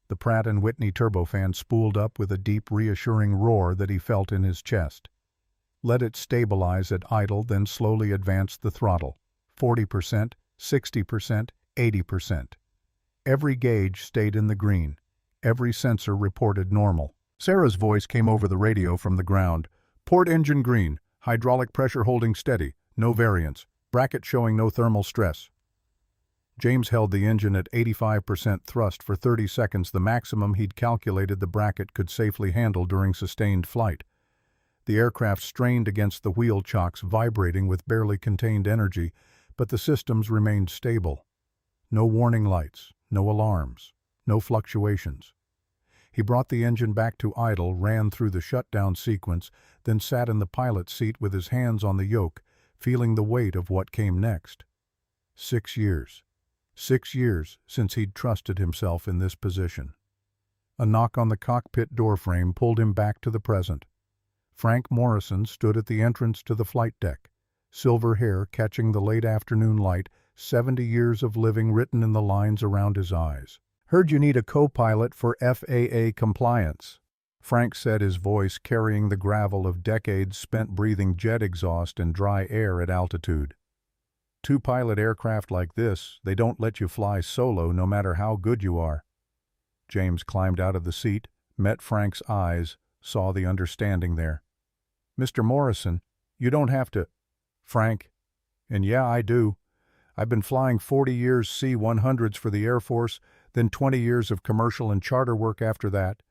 The Pratt & Whitney turbofan spooled up with a deep, reassuring roar that he felt in his chest. Let it stabilize at idle, then slowly advanced the throttle. 40%, 60%, 80%. Every gauge stayed in the green. Every sensor reported normal. Sarah's voice came over the radio from the ground. "Port engine green. Hydraulic pressure holding steady. No variance. Bracket showing no thermal stress." James held the engine at 85% thrust for 30 seconds, the maximum he'd calculated the bracket could safely handle during sustained flight. The aircraft strained against the wheel chocks, vibrating with barely contained energy, but the systems remained stable. No warning lights, no alarms, no fluctuations. He brought the engine back to idle, ran through the shutdown sequence, then sat in the pilot's seat with his hands on the yoke, feeling the weight of what came next. 6 years. 6 years since he'd trusted himself in this position. A knock on the cockpit doorframe pulled him back to the present. Frank Morrison stood at the entrance to the flight deck, silver hair catching the late afternoon light, 70 years of living written in the lines around his eyes. "Heard you need a co-pilot for FAA compliance," Frank said, his voice carrying the gravel of decades spent breathing jet exhaust and dry air at altitude. "Two-pilot aircraft like this, they don't let you fly solo no matter how good you are." James climbed out of the seat, met Frank's eyes, saw the understanding there. "Mr. Morrison, you don't have to." "Frank, and yeah, I do. I've been flying 40 years C-100s for the Air Force, then 20 years of commercial and charter work after that.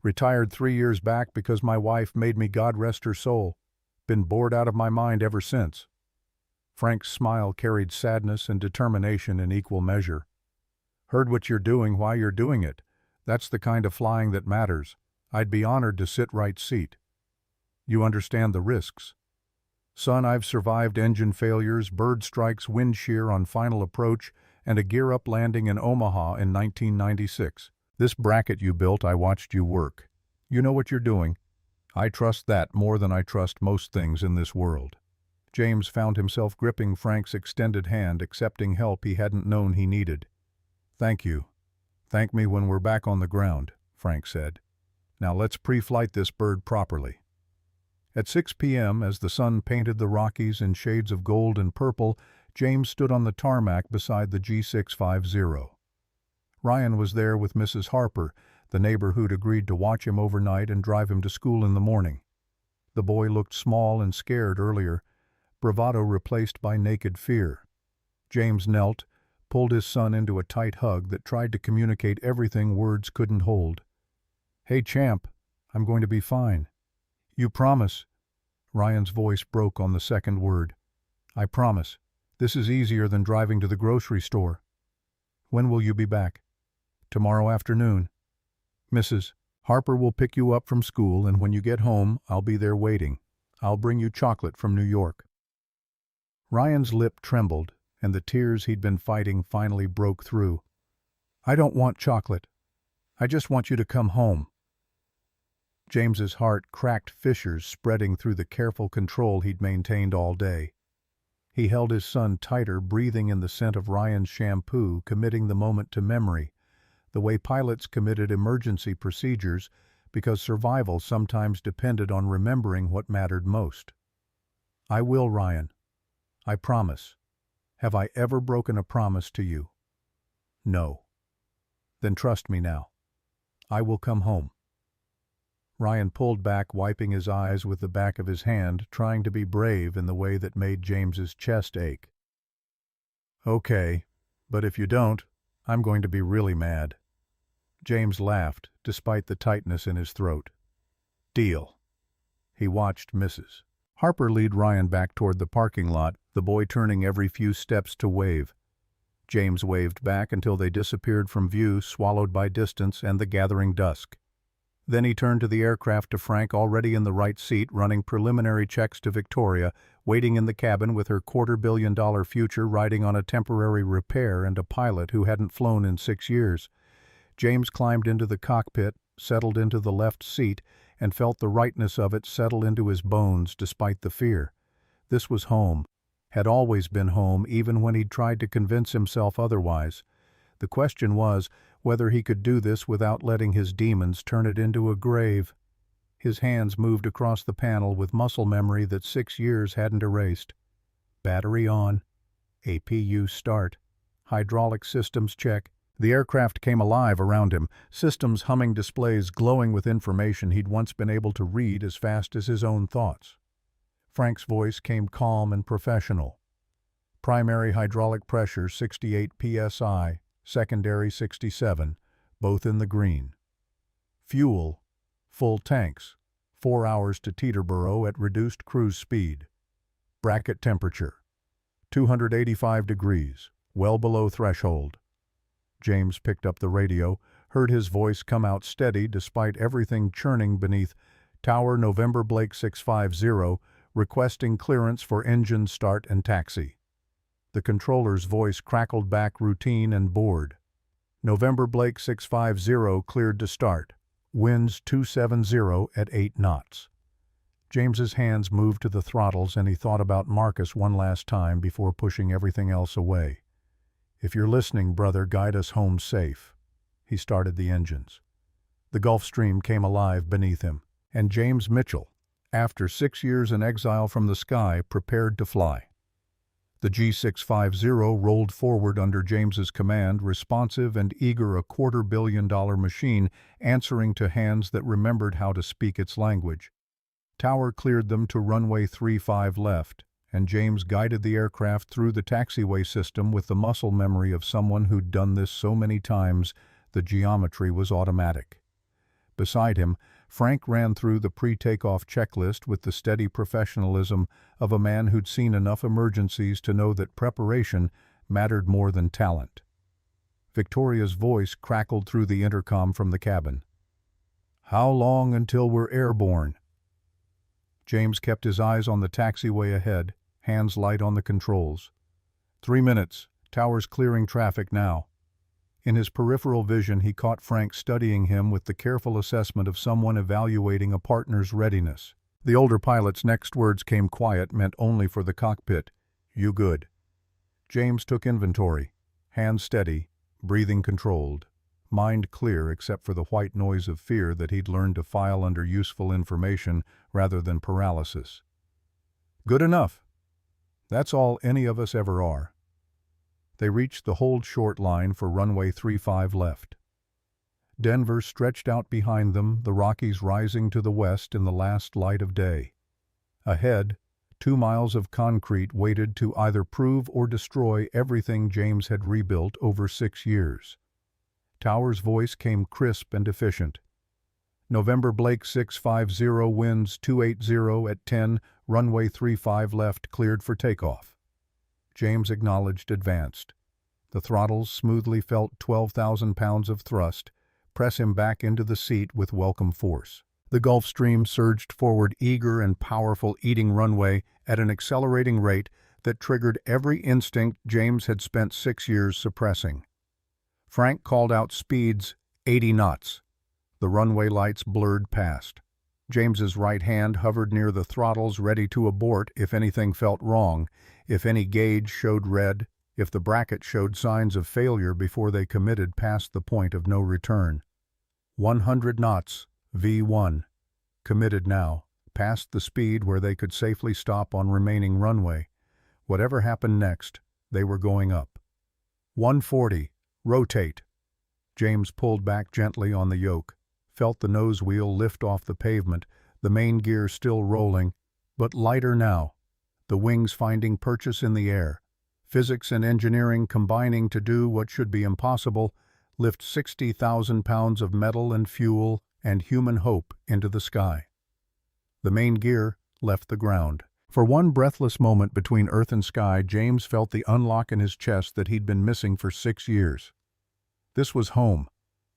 Retired 3 years back because my wife made me, God rest her soul. Been bored out of my mind ever since." Frank's smile carried sadness and determination in equal measure. "Heard what you're doing, why you're doing it. That's the kind of flying that matters. I'd be honored to sit right seat. You understand the risks. Son, I've survived engine failures, bird strikes, wind shear on final approach, and a gear-up landing in Omaha in 1996. This bracket you built, I watched you work. You know what you're doing. I trust that more than I trust most things in this world." James found himself gripping Frank's extended hand, accepting help he hadn't known he needed. "Thank you. Thank me when we're back on the ground," Frank said. "Now let's pre-flight this bird properly." At 6 p.m., as the sun painted the Rockies in shades of gold and purple, James stood on the tarmac beside the G650. Ryan was there with Mrs. Harper, the neighbor who'd agreed to watch him overnight and drive him to school in the morning. The boy looked small and scared earlier, bravado replaced by naked fear. James knelt, pulled his son into a tight hug that tried to communicate everything words couldn't hold. "Hey, champ, I'm going to be fine. You promise?" Ryan's voice broke on the second word. "I promise. This is easier than driving to the grocery store." "When will you be back?" "Tomorrow afternoon. Mrs. Harper will pick you up from school, and when you get home, I'll be there waiting. I'll bring you chocolate from New York." Ryan's lip trembled, and the tears he'd been fighting finally broke through. "I don't want chocolate. I just want you to come home." James's heart cracked fissures spreading through the careful control he'd maintained all day. He held his son tighter, breathing in the scent of Ryan's shampoo, committing the moment to memory, the way pilots committed emergency procedures because survival sometimes depended on remembering what mattered most. "I will, Ryan. I promise. Have I ever broken a promise to you?" "No." "Then trust me now. I will come home." Ryan pulled back, wiping his eyes with the back of his hand, trying to be brave in the way that made James's chest ache. "Okay, but if you don't, I'm going to be really mad." James laughed, despite the tightness in his throat. "Deal." He watched Mrs. Harper lead Ryan back toward the parking lot, the boy turning every few steps to wave. James waved back until they disappeared from view, swallowed by distance and the gathering dusk. Then he turned to the aircraft, to Frank, already in the right seat, running preliminary checks to Victoria, waiting in the cabin with her $250 million future riding on a temporary repair and a pilot who hadn't flown in 6 years. James climbed into the cockpit, settled into the left seat, and felt the rightness of it settle into his bones despite the fear. This was home, had always been home, even when he'd tried to convince himself otherwise. The question was whether he could do this without letting his demons turn it into a grave. His hands moved across the panel with muscle memory that 6 years hadn't erased. Battery on. APU start. Hydraulic systems check. The aircraft came alive around him, systems humming, displays glowing with information he'd once been able to read as fast as his own thoughts. Frank's voice came calm and professional. Primary hydraulic pressure 68 psi, secondary 67, both in the green. Fuel, full tanks, 4 hours to Teterboro at reduced cruise speed. Bracket temperature, 285 degrees, well below threshold. James picked up the radio, heard his voice come out steady despite everything churning beneath. Tower November Blake 650, requesting clearance for engine start and taxi. The controller's voice crackled back, routine and bored. November Blake 650 cleared to start. Winds 270 at 8 knots. James's hands moved to the throttles and he thought about Marcus one last time before pushing everything else away. "If you're listening, brother, guide us home safe." He started the engines. The Gulf Stream came alive beneath him, and James Mitchell, after 6 years in exile from the sky, prepared to fly. The G650 rolled forward under James's command, responsive and eager, a $250 million machine answering to hands that remembered how to speak its language. Tower cleared them to runway 35 left, and James guided the aircraft through the taxiway system with the muscle memory of someone who'd done this so many times the geometry was automatic. Beside him, Frank ran through the pre-takeoff checklist with the steady professionalism of a man who'd seen enough emergencies to know that preparation mattered more than talent. Victoria's voice crackled through the intercom from the cabin. "How long until we're airborne?" James kept his eyes on the taxiway ahead, hands light on the controls. 3 minutes. Tower's clearing traffic now." In his peripheral vision, he caught Frank studying him with the careful assessment of someone evaluating a partner's readiness. The older pilot's next words came quiet, meant only for the cockpit. "You good." James took inventory. Hands steady, breathing controlled, mind clear except for the white noise of fear that he'd learned to file under useful information rather than paralysis. "Good enough. That's all any of us ever are." They reached the hold short line for runway 35 left. Denver stretched out behind them, the Rockies rising to the west in the last light of day. Ahead, 2 miles of concrete waited to either prove or destroy everything James had rebuilt over 6 years. Tower's voice came crisp and efficient. "November Blake 650, winds 280 at 10, runway 35 left, cleared for takeoff." James acknowledged, advanced. The throttles smoothly felt 12,000 pounds of thrust, press him back into the seat with welcome force. The Gulf Stream surged forward, eager and powerful, eating runway at an accelerating rate that triggered every instinct James had spent 6 years suppressing. Frank called out speeds, 80 knots. The runway lights blurred past. James's right hand hovered near the throttles, ready to abort if anything felt wrong, if any gauge showed red, if the bracket showed signs of failure before they committed past the point of no return. 100 knots, V1. Committed now, past the speed where they could safely stop on remaining runway. Whatever happened next, they were going up. 140, rotate. James pulled back gently on the yoke, felt the nose wheel lift off the pavement, the main gear still rolling, but lighter now, the wings finding purchase in the air. Physics and engineering combining to do what should be impossible, lift 60,000 pounds of metal and fuel and human hope into the sky. The main gear left the ground. For one breathless moment between earth and sky, James felt the unlock in his chest that he'd been missing for 6 years. This was home.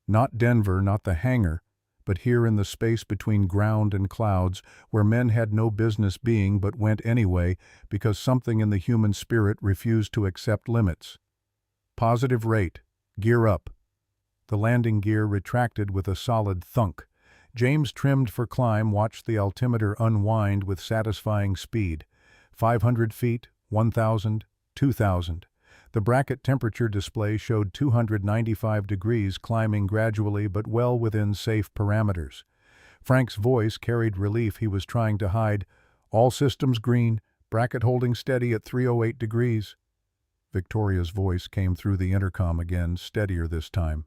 Not Denver, not the hangar, but here in the space between ground and clouds, where men had no business being but went anyway because something in the human spirit refused to accept limits. Positive rate. Gear up. The landing gear retracted with a solid thunk. James trimmed for climb, watched the altimeter unwind with satisfying speed. 500 feet, 1,000, 2,000. The bracket temperature display showed 295 degrees, climbing gradually but well within safe parameters. Frank's voice carried relief he was trying to hide. "All systems green, bracket holding steady at 308 degrees. Victoria's voice came through the intercom again, steadier this time.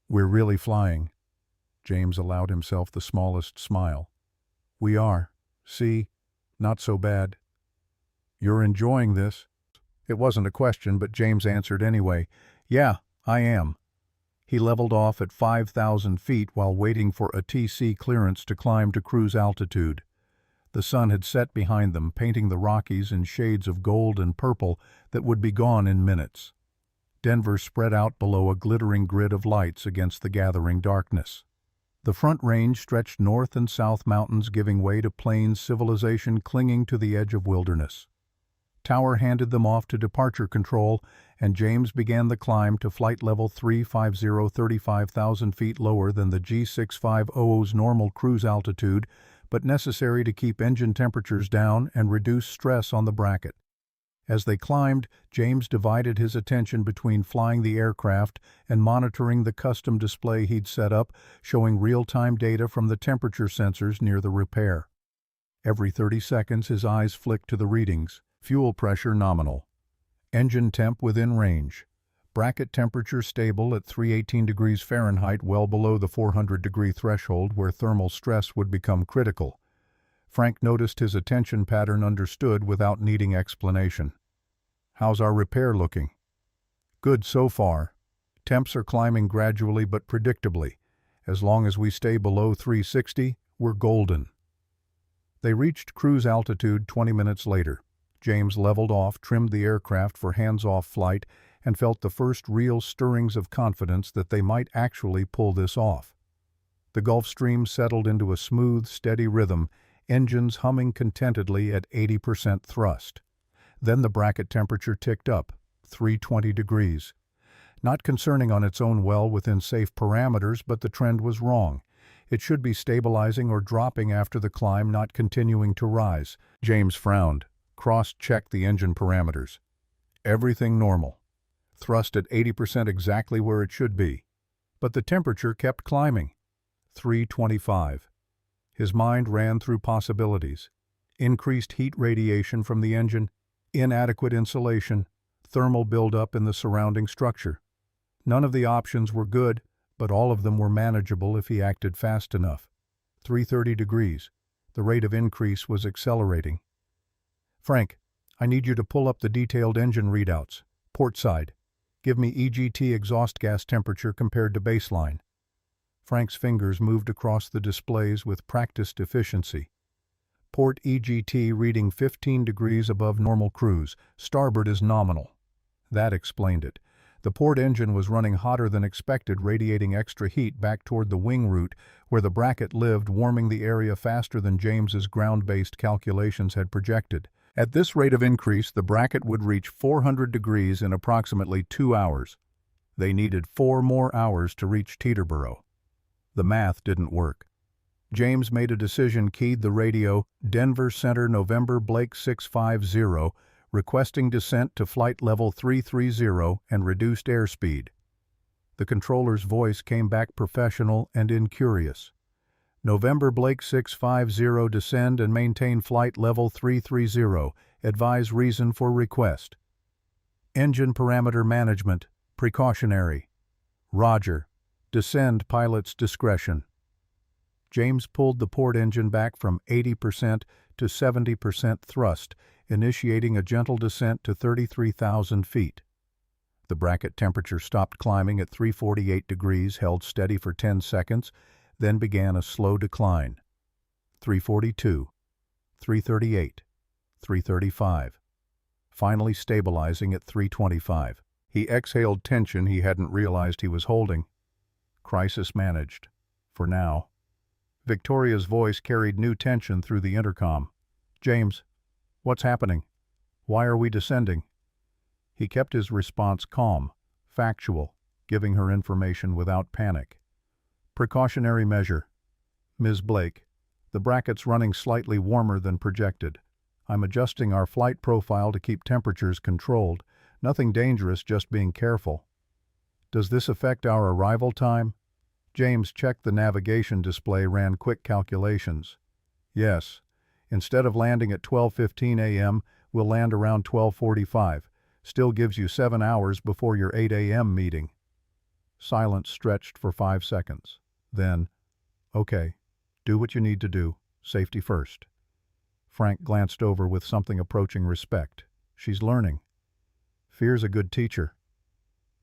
"We're really flying." James allowed himself the smallest smile. "We are. See? Not so bad." "You're enjoying this?" It wasn't a question, but James answered anyway. "Yeah, I am." He leveled off at 5,000 feet while waiting for a TC clearance to climb to cruise altitude. The sun had set behind them, painting the Rockies in shades of gold and purple that would be gone in minutes. Denver spread out below a glittering grid of lights against the gathering darkness. The Front Range stretched north and south mountains, giving way to plains, civilization clinging to the edge of wilderness. Tower handed them off to departure control, and James began the climb to flight level 350, 35,000 feet lower than the G650's normal cruise altitude, but necessary to keep engine temperatures down and reduce stress on the bracket. As they climbed, James divided his attention between flying the aircraft and monitoring the custom display he'd set up, showing real-time data from the temperature sensors near the repair. Every 30 seconds, his eyes flicked to the readings. Fuel pressure nominal. Engine temp within range. Bracket temperature stable at 318 degrees Fahrenheit, well below the 400-degree threshold where thermal stress would become critical. Frank noticed his attention pattern, understood without needing explanation. "How's our repair looking?" "Good so far. Temps are climbing gradually but predictably. As long as we stay below 360, we're golden." They reached cruise altitude 20 minutes later. James leveled off, trimmed the aircraft for hands-off flight, and felt the first real stirrings of confidence that they might actually pull this off. The Gulf Stream settled into a smooth, steady rhythm, engines humming contentedly at 80% thrust. Then the bracket temperature ticked up, 320 degrees. Not concerning on its own, well within safe parameters, but the trend was wrong. It should be stabilizing or dropping after the climb, not continuing to rise. James frowned, cross-checked the engine parameters. Everything normal. Thrust at 80%, exactly where it should be. But the temperature kept climbing. 325. His mind ran through possibilities. Increased heat radiation from the engine, inadequate insulation, thermal buildup in the surrounding structure. None of the options were good, but all of them were manageable if he acted fast enough. 330 degrees. The rate of increase was accelerating. "Frank, I need you to pull up the detailed engine readouts. Port side. Give me EGT exhaust gas temperature compared to baseline." Frank's fingers moved across the displays with practiced efficiency. Port EGT reading 15 degrees above normal cruise. Starboard is nominal. That explained it. The port engine was running hotter than expected, radiating extra heat back toward the wing root where the bracket lived, warming the area faster than James's ground-based calculations had projected. At this rate of increase, the bracket would reach 400 degrees in approximately 2 hours. They needed 4 more hours to reach Teterboro. The math didn't work. James made a decision, keyed the radio, "Denver Center, November, Blake 650, requesting descent to flight level 330 and reduced airspeed." The controller's voice came back professional and incurious. "November, Blake 650, descend and maintain flight level 330. Advise reason for request." "Engine parameter management, precautionary." "Roger. Descend, pilot's discretion." James pulled the port engine back from 80% to 70% thrust, initiating a gentle descent to 33,000 feet. The bracket temperature stopped climbing at 348 degrees, held steady for 10 seconds, then began a slow decline. 342, 338, 335. Finally stabilizing at 325. He exhaled tension he hadn't realized he was holding. Crisis managed. For now. Victoria's voice carried new tension through the intercom. "James, what's happening? Why are we descending?" He kept his response calm, factual, giving her information without panic. "Precautionary measure. Ms. Blake, the bracket's running slightly warmer than projected. I'm adjusting our flight profile to keep temperatures controlled. Nothing dangerous, just being careful." "Does this affect our arrival time?" James checked the navigation display, ran quick calculations. "Yes. Instead of landing at 12:15 a.m., we'll land around 12:45. Still gives you 7 hours before your 8 a.m. meeting." Silence stretched for 5 seconds. Then, "Okay, do what you need to do. Safety first." Frank glanced over with something approaching respect. She's learning. Fear's a good teacher.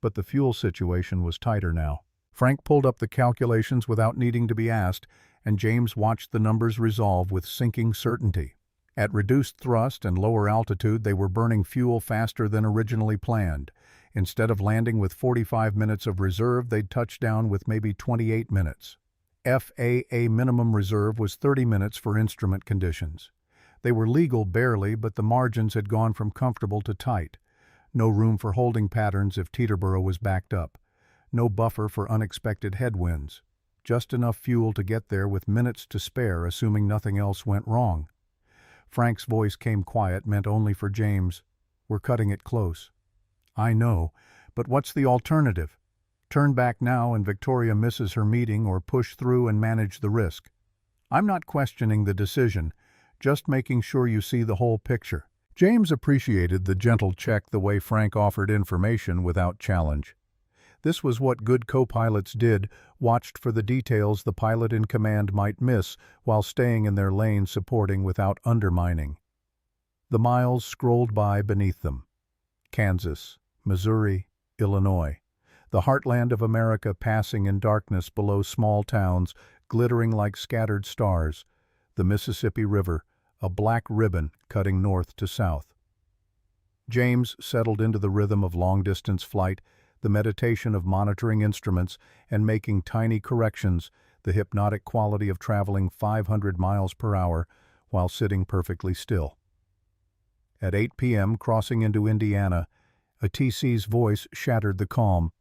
But the fuel situation was tighter now. Frank pulled up the calculations without needing to be asked, and James watched the numbers resolve with sinking certainty. At reduced thrust and lower altitude, they were burning fuel faster than originally planned. Instead of landing with 45 minutes of reserve, they'd touch down with maybe 28 minutes. FAA minimum reserve was 30 minutes for instrument conditions. They were legal barely, but the margins had gone from comfortable to tight. No room for holding patterns if Teterboro was backed up. No buffer for unexpected headwinds. just enough fuel to get there with minutes to spare, assuming nothing else went wrong. Frank's voice came quiet, meant only for James. "We're cutting it close." "I know, but what's the alternative? Turn back now and Victoria misses her meeting, or push through and manage the risk?" "I'm not questioning the decision, just making sure you see the whole picture." James appreciated the gentle check, the way Frank offered information without challenge. This was what good co-pilots did, watched for the details the pilot in command might miss while staying in their lane, supporting without undermining. The miles scrolled by beneath them. Kansas, Missouri, Illinois. The heartland of America passing in darkness below small towns, glittering like scattered stars. The Mississippi River, a black ribbon cutting north to south. James settled into the rhythm of long-distance flight, the meditation of monitoring instruments and making tiny corrections, the hypnotic quality of traveling 500 miles per hour while sitting perfectly still. At 8 p.m., crossing into Indiana, a TC's voice shattered the calm.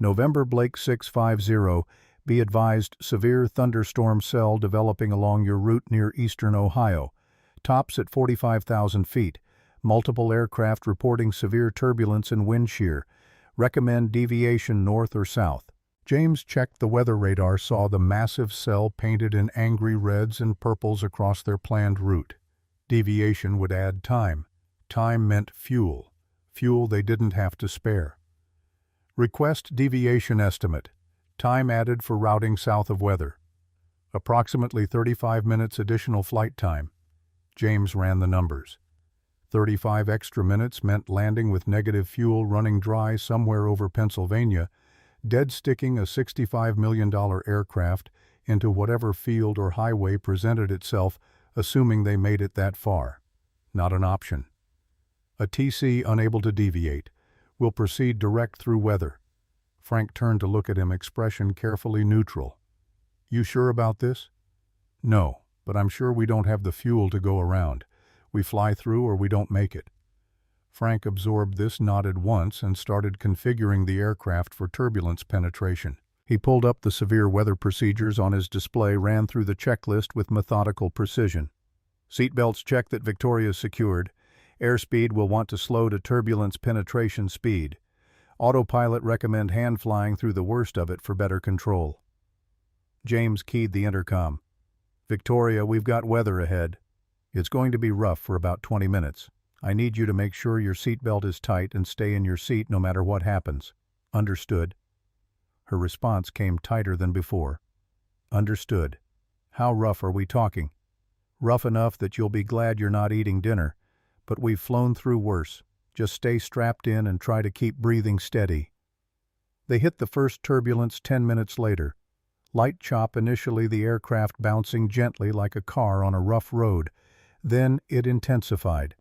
"November Blake 650, be advised severe thunderstorm cell developing along your route near eastern Ohio. Tops at 45,000 feet. Multiple aircraft reporting severe turbulence and wind shear. Recommend deviation north or south." James checked the weather radar, saw the massive cell painted in angry reds and purples across their planned route. Deviation would add time. Time meant fuel. Fuel they didn't have to spare. Request deviation estimate. Time added for routing south of weather. Approximately 35 minutes additional flight time. James ran the numbers. 35 extra minutes meant landing with negative fuel, running dry somewhere over Pennsylvania, dead sticking a $65 million aircraft into whatever field or highway presented itself, assuming they made it that far. Not an option. A TC unable to deviate. Will proceed direct through weather. Frank turned to look at him, expression carefully neutral. "You sure about this?" "No, but I'm sure we don't have the fuel to go around. We fly through or we don't make it." Frank absorbed this, nodded once, and started configuring the aircraft for turbulence penetration. He pulled up the severe weather procedures on his display, ran through the checklist with methodical precision. "Seatbelts check that Victoria's secured. Airspeed will want to slow to turbulence penetration speed. Autopilot recommend hand flying through the worst of it for better control." James keyed the intercom. "Victoria, we've got weather ahead. It's going to be rough for about 20 minutes. I need you to make sure your seatbelt is tight and stay in your seat no matter what happens." "Understood." Her response came tighter than before. "Understood. How rough are we talking?" "Rough enough that you'll be glad you're not eating dinner, but we've flown through worse. Just stay strapped in and try to keep breathing steady." They hit the first turbulence 10 minutes later. Light chop initially, the aircraft bouncing gently like a car on a rough road. Then it intensified.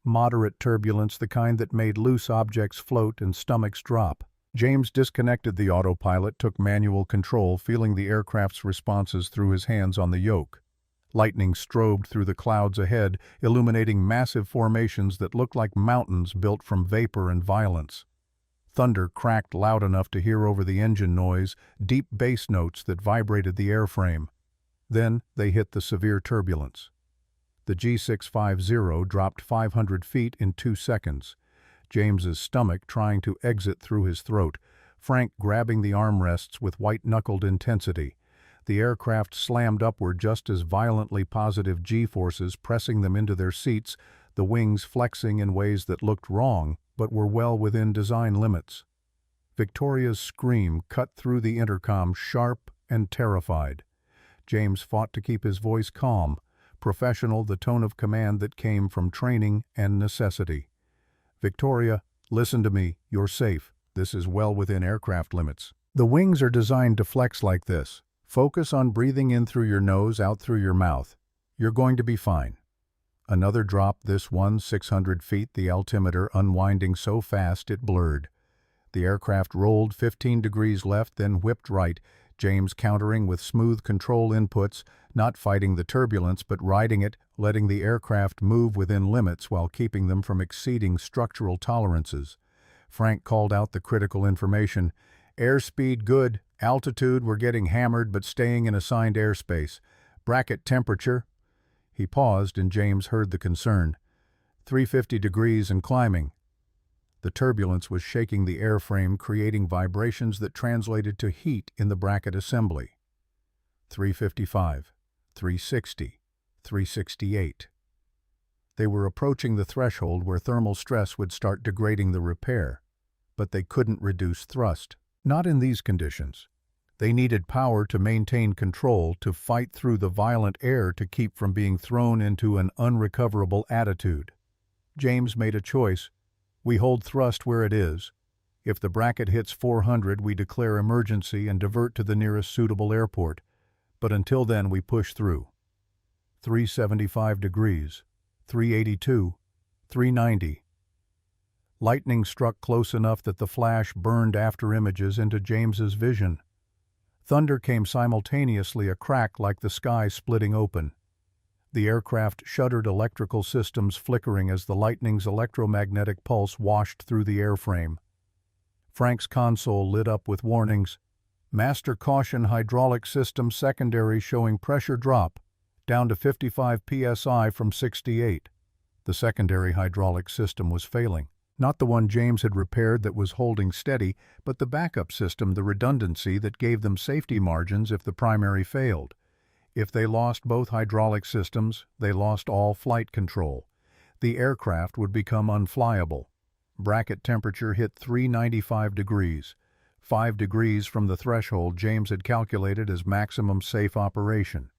Moderate turbulence, the kind that made loose objects float and stomachs drop. James disconnected the autopilot, took manual control, feeling the aircraft's responses through his hands on the yoke. Lightning strobed through the clouds ahead, illuminating massive formations that looked like mountains built from vapor and violence. Thunder cracked loud enough to hear over the engine noise, deep bass notes that vibrated the airframe. Then they hit the severe turbulence. The G650 dropped 500 feet in 2 seconds. James's stomach trying to exit through his throat, Frank grabbing the armrests with white-knuckled intensity. The aircraft slammed upward just as violently, positive G-forces pressing them into their seats, the wings flexing in ways that looked wrong but were well within design limits. Victoria's scream cut through the intercom, sharp and terrified. James fought to keep his voice calm, professional, the tone of command that came from training and necessity. "Victoria, listen to me. You're safe. This is well within aircraft limits. The wings are designed to flex like this. Focus on breathing in through your nose, out through your mouth. You're going to be fine." Another drop, this one 600 feet, the altimeter unwinding so fast it blurred. The aircraft rolled 15 degrees left, then whipped right, James countering with smooth control inputs, not fighting the turbulence but riding it, letting the aircraft move within limits while keeping them from exceeding structural tolerances. Frank called out the critical information. "Airspeed good, Altitude, we're getting hammered but staying in assigned airspace. Bracket temperature. He paused and James heard the concern. 350 degrees and climbing. The turbulence was shaking the airframe, creating vibrations that translated to heat in the bracket assembly. 355, 360, 368. They were approaching the threshold where thermal stress would start degrading the repair, but they couldn't reduce thrust. Not in these conditions. They needed power to maintain control, to fight through the violent air, to keep from being thrown into an unrecoverable attitude. James made a choice. We hold thrust where it is. If the bracket hits 400, we declare emergency and divert to the nearest suitable airport. But until then, we push through. 375 degrees, 382, 390. Lightning struck close enough that the flash burned after images into James's vision. Thunder came simultaneously, a crack like the sky splitting open. The aircraft shuddered, electrical systems flickering as the lightning's electromagnetic pulse washed through the airframe. Frank's console lit up with warnings. Master caution, hydraulic system secondary showing pressure drop, down to 55 psi from 68. The secondary hydraulic system was failing. Not the one James had repaired that was holding steady, but the backup system, the redundancy that gave them safety margins if the primary failed. If they lost both hydraulic systems, they lost all flight control. The aircraft would become unflyable. Bracket temperature hit 395 degrees. 5 degrees from the threshold James had calculated as maximum safe operation.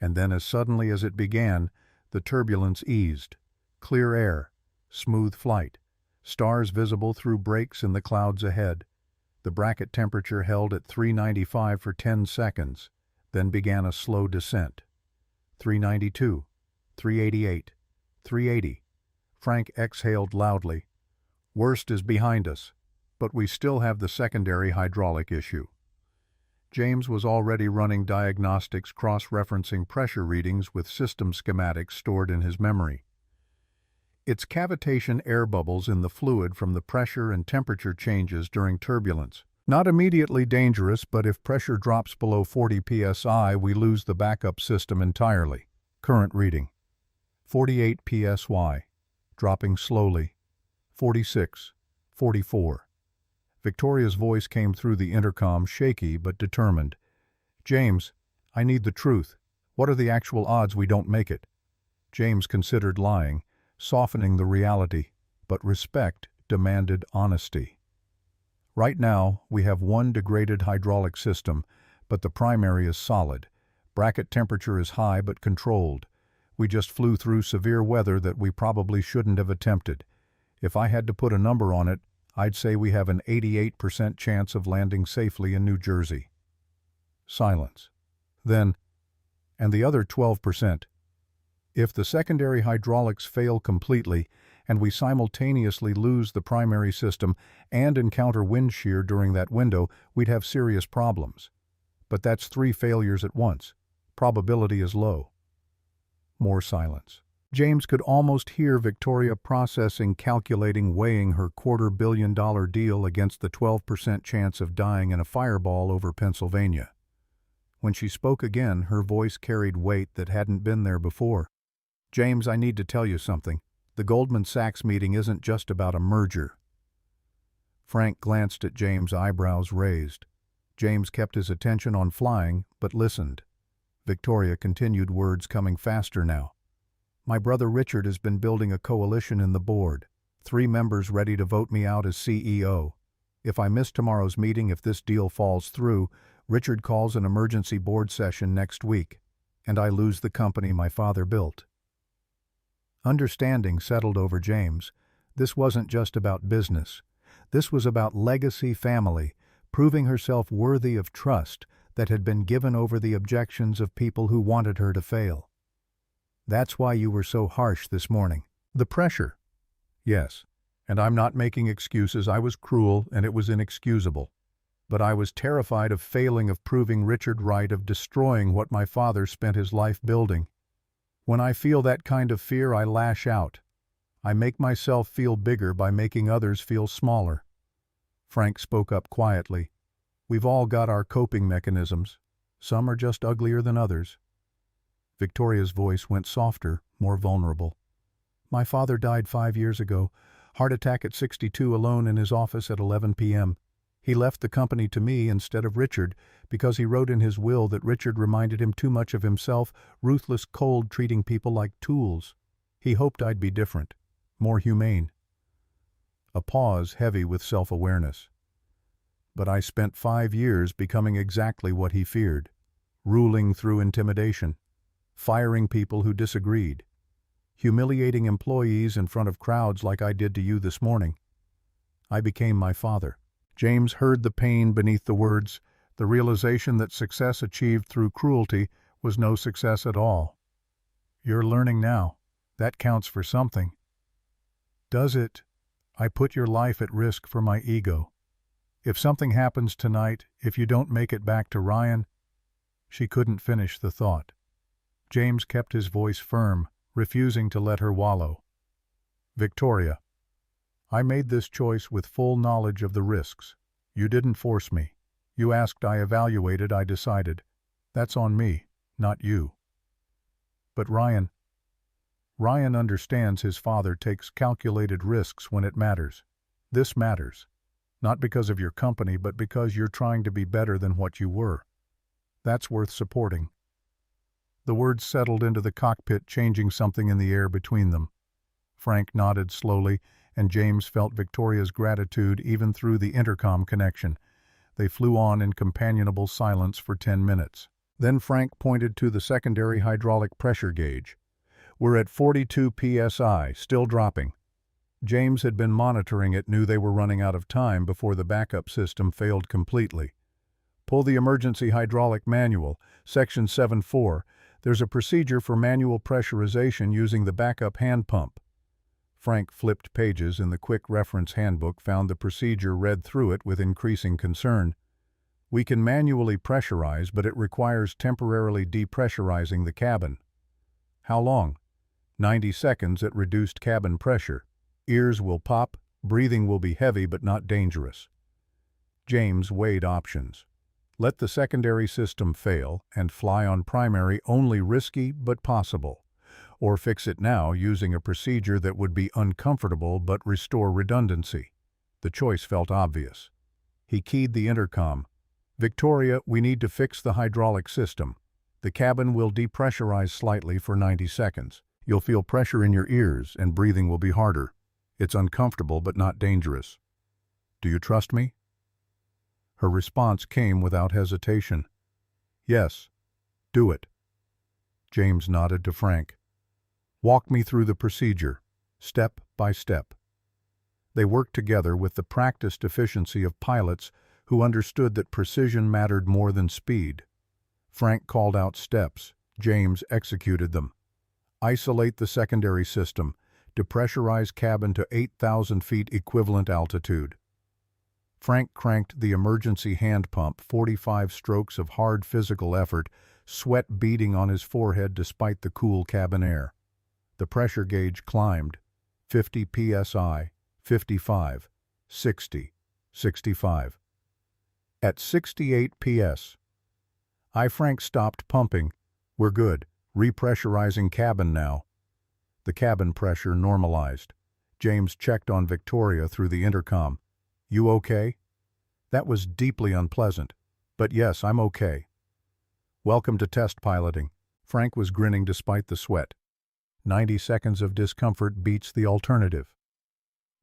And then as suddenly as it began, the turbulence eased. Clear air, smooth flight, stars visible through breaks in the clouds ahead. The bracket temperature held at 395 for 10 seconds, then began a slow descent. 392, 388, 380. Frank exhaled loudly. Worst is behind us, but we still have the secondary hydraulic issue. James was already running diagnostics, cross-referencing pressure readings with system schematics stored in his memory. It's cavitation air bubbles in the fluid from the pressure and temperature changes during turbulence. Not immediately dangerous, but if pressure drops below 40 psi, we lose the backup system entirely. Current reading: 48 psi, dropping slowly. 46, 44. Victoria's voice came through the intercom, shaky but determined. James, I need the truth. What are the actual odds we don't make it? James considered lying, softening the reality, but respect demanded honesty. Right now, we have one degraded hydraulic system, but the primary is solid. Bracket temperature is high but controlled. We just flew through severe weather that we probably shouldn't have attempted. If I had to put a number on it, I'd say we have an 88% chance of landing safely in New Jersey. Silence. Then, and the other 12%. If the secondary hydraulics fail completely, and we simultaneously lose the primary system and encounter wind shear during that window, we'd have serious problems. But that's 3 failures at once. Probability is low. More silence. James could almost hear Victoria processing, calculating, weighing her $250 million deal against the 12% chance of dying in a fireball over Pennsylvania. When she spoke again, her voice carried weight that hadn't been there before. James, I need to tell you something. The Goldman Sachs meeting isn't just about a merger. Frank glanced at James, eyebrows raised. James kept his attention on flying, but listened. Victoria continued, words coming faster now. My brother Richard has been building a coalition in the board. 3 members ready to vote me out as CEO. If I miss tomorrow's meeting, if this deal falls through, Richard calls an emergency board session next week, and I lose the company my father built. Understanding settled over James. This wasn't just about business. This was about legacy, family, proving herself worthy of trust that had been given over the objections of people who wanted her to fail. That's why you were so harsh this morning. The pressure. Yes, and I'm not making excuses. I was cruel and it was inexcusable. But I was terrified of failing, of proving Richard right, of destroying what my father spent his life building. When I feel that kind of fear, I lash out. I make myself feel bigger by making others feel smaller. Frank spoke up quietly. We've all got our coping mechanisms. Some are just uglier than others. Victoria's voice went softer, more vulnerable. My father died 5 years ago. Heart attack at 62, alone in his office at 11 p.m. He left the company to me instead of Richard because he wrote in his will that Richard reminded him too much of himself, ruthless, cold, treating people like tools. He hoped I'd be different, more humane. A pause heavy with self-awareness. But I spent 5 years becoming exactly what he feared, ruling through intimidation, firing people who disagreed, humiliating employees in front of crowds like I did to you this morning. I became my father. James heard the pain beneath the words, the realization that success achieved through cruelty was no success at all. You're learning now. That counts for something. Does it? I put your life at risk for my ego. If something happens tonight, if you don't make it back to Ryan... She couldn't finish the thought. James kept his voice firm, refusing to let her wallow. Victoria, I made this choice with full knowledge of the risks. You didn't force me. You asked, I evaluated, I decided. That's on me, not you. But Ryan understands his father takes calculated risks when it matters. This matters. Not because of your company, but because you're trying to be better than what you were. That's worth supporting. The words settled into the cockpit, changing something in the air between them. Frank nodded slowly, and James felt Victoria's gratitude even through the intercom connection. They flew on in companionable silence for 10 minutes. Then Frank pointed to the secondary hydraulic pressure gauge. We're at 42 psi, still dropping. James had been monitoring it, knew they were running out of time before the backup system failed completely. Pull the emergency hydraulic manual, section 7.4. There's a procedure for manual pressurization using the backup hand pump. Frank flipped pages in the quick reference handbook, found the procedure, read through it with increasing concern. We can manually pressurize, but it requires temporarily depressurizing the cabin. How long? 90 seconds at reduced cabin pressure. Ears will pop, breathing will be heavy but not dangerous. James weighed options. Let the secondary system fail and fly on primary, only risky but possible. Or fix it now using a procedure that would be uncomfortable but restore redundancy. The choice felt obvious. He keyed the intercom. Victoria, we need to fix the hydraulic system. The cabin will depressurize slightly for 90 seconds. You'll feel pressure in your ears and breathing will be harder. It's uncomfortable but not dangerous. Do you trust me? Her response came without hesitation. Yes, do it. James nodded to Frank. Walk me through the procedure, step by step. They worked together with the practiced efficiency of pilots who understood that precision mattered more than speed. Frank called out steps. James executed them. Isolate the secondary system. Depressurize cabin to 8,000 feet equivalent altitude. Frank cranked the emergency hand pump, 45 strokes of hard physical effort, sweat beading on his forehead despite the cool cabin air. The pressure gauge climbed. 50 psi, 55, 60, 65. At 68 ps. Frank stopped pumping. We're good. Repressurizing cabin now. The cabin pressure normalized. James checked on Victoria through the intercom. You okay? That was deeply unpleasant. But yes, I'm okay. Welcome to test piloting. Frank was grinning despite the sweat. 90 seconds of discomfort beats the alternative.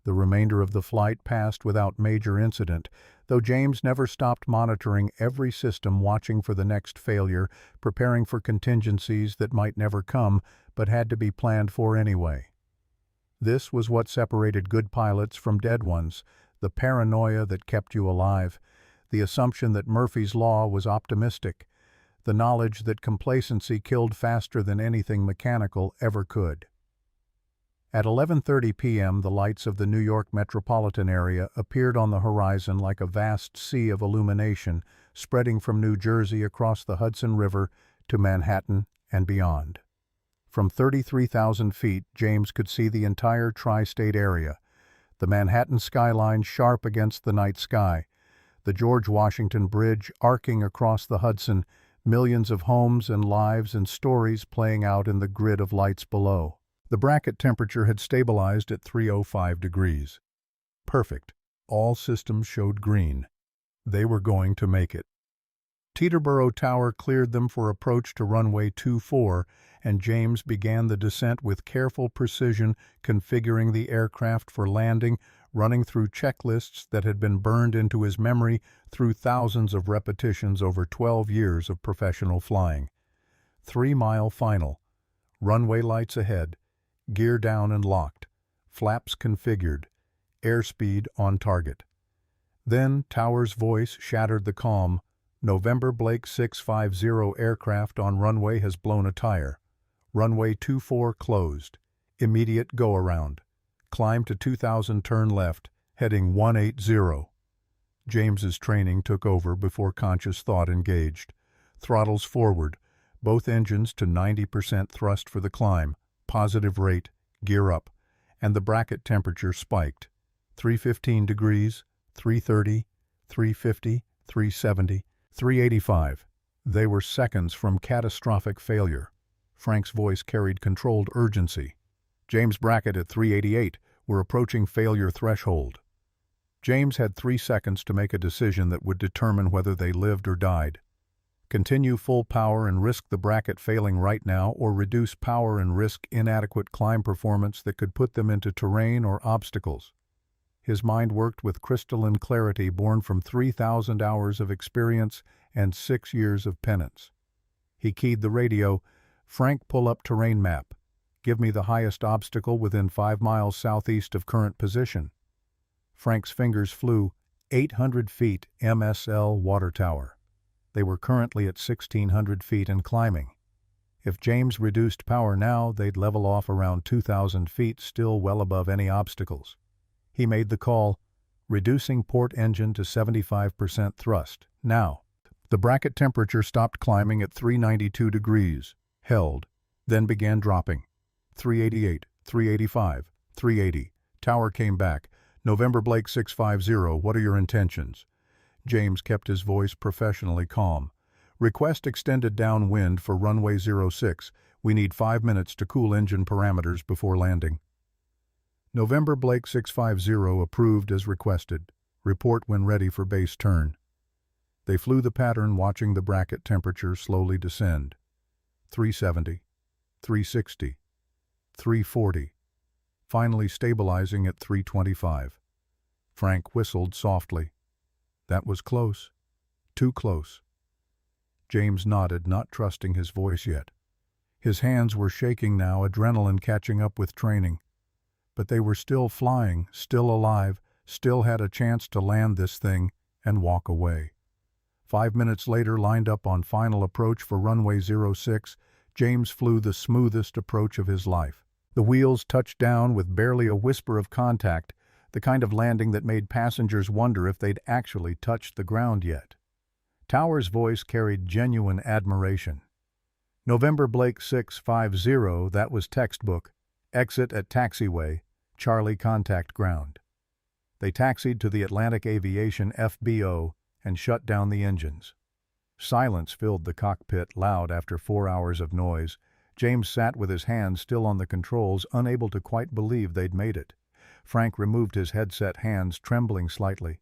The remainder of the flight passed without major incident, though James never stopped monitoring every system, watching for the next failure, preparing for contingencies that might never come, but had to be planned for anyway. This was what separated good pilots from dead ones, the paranoia that kept you alive, the assumption that Murphy's Law was optimistic, the knowledge that complacency killed faster than anything mechanical ever could. At 11:30 p.m., the lights of the New York metropolitan area appeared on the horizon like a vast sea of illumination, spreading from New Jersey across the Hudson River to Manhattan and beyond. From 33,000 feet, James could see the entire tri-state area, the Manhattan skyline sharp against the night sky, The George Washington Bridge arcing across the Hudson, millions of homes and lives and stories playing out in the grid of lights below. The bracket temperature had stabilized at 305 degrees. Perfect. All systems showed green. They were going to make it. Teterboro Tower cleared them for approach to runway 24, and James began the descent with careful precision, configuring the aircraft for landing, running through checklists that had been burned into his memory through thousands of repetitions over 12 years of professional flying. 3-mile final. Runway lights ahead. Gear down and locked. Flaps configured. Airspeed on target. Then Tower's voice shattered the calm. November Blake 650 aircraft on runway has blown a tire. Runway 24 closed. Immediate go-around. Climb to 2000, turn left, heading 180. James's training took over before conscious thought engaged. Throttles forward. Both engines to 90% thrust for the climb. Positive rate. Gear up. And the bracket temperature spiked. 315 degrees, 330, 350, 370, 385. They were seconds from catastrophic failure. Frank's voice carried controlled urgency. James bracket at 388. We're approaching failure threshold. James had 3 seconds to make a decision that would determine whether they lived or died. Continue full power and risk the bracket failing right now, or reduce power and risk inadequate climb performance that could put them into terrain or obstacles. His mind worked with crystalline clarity born from 3,000 hours of experience and 6 years of penance. He keyed the radio. Frank, pull up terrain map. Give me the highest obstacle within 5 miles southeast of current position. Frank's fingers flew. 800 feet MSL water tower. They were currently at 1,600 feet and climbing. If James reduced power now, they'd level off around 2,000 feet, still well above any obstacles. He made the call, reducing port engine to 75% thrust. Now. The bracket temperature stopped climbing at 392 degrees, held, then began dropping. 388, 385, 380. Tower came back. November Blake 650, what are your intentions? James kept his voice professionally calm. Request extended downwind for runway 06. We need 5 minutes to cool engine parameters before landing. November Blake 650 approved as requested. Report when ready for base turn. They flew the pattern, watching the bracket temperature slowly descend. 370, 360, 340, finally stabilizing at 325. Frank whistled softly. That was close. Too close. James nodded, not trusting his voice yet. His hands were shaking now, adrenaline catching up with training. But they were still flying, still alive, still had a chance to land this thing and walk away. 5 minutes later, lined up on final approach for runway 06, James flew the smoothest approach of his life. The wheels touched down with barely a whisper of contact, the kind of landing that made passengers wonder if they'd actually touched the ground yet. Tower's voice carried genuine admiration. November Blake 650, that was textbook. Exit at taxiway, Charlie contact ground. They taxied to the Atlantic Aviation FBO and shut down the engines. Silence filled the cockpit, loud after 4 hours of noise. James sat with his hands still on the controls, unable to quite believe they'd made it. Frank removed his headset, hands trembling slightly.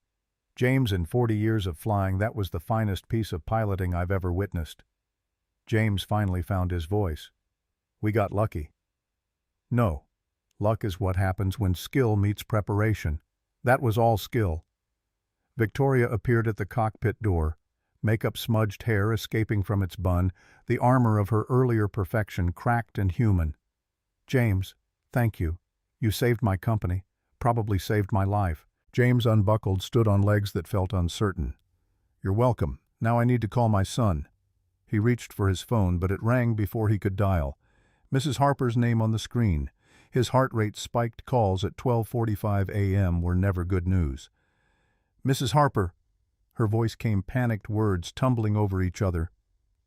James, in 40 years of flying, that was the finest piece of piloting I've ever witnessed. James finally found his voice. We got lucky. No. Luck is what happens when skill meets preparation. That was all skill. Victoria appeared at the cockpit door, makeup smudged hair escaping from its bun, the armor of her earlier perfection cracked and human. James, thank you. You saved my company, probably saved my life. James unbuckled, stood on legs that felt uncertain. You're welcome. Now I need to call my son. He reached for his phone, but it rang before he could dial. Mrs. Harper's name on the screen. His heart rate spiked. Calls at 12:45 a.m. were never good news. Mrs. Harper. Her voice came, panicked words tumbling over each other.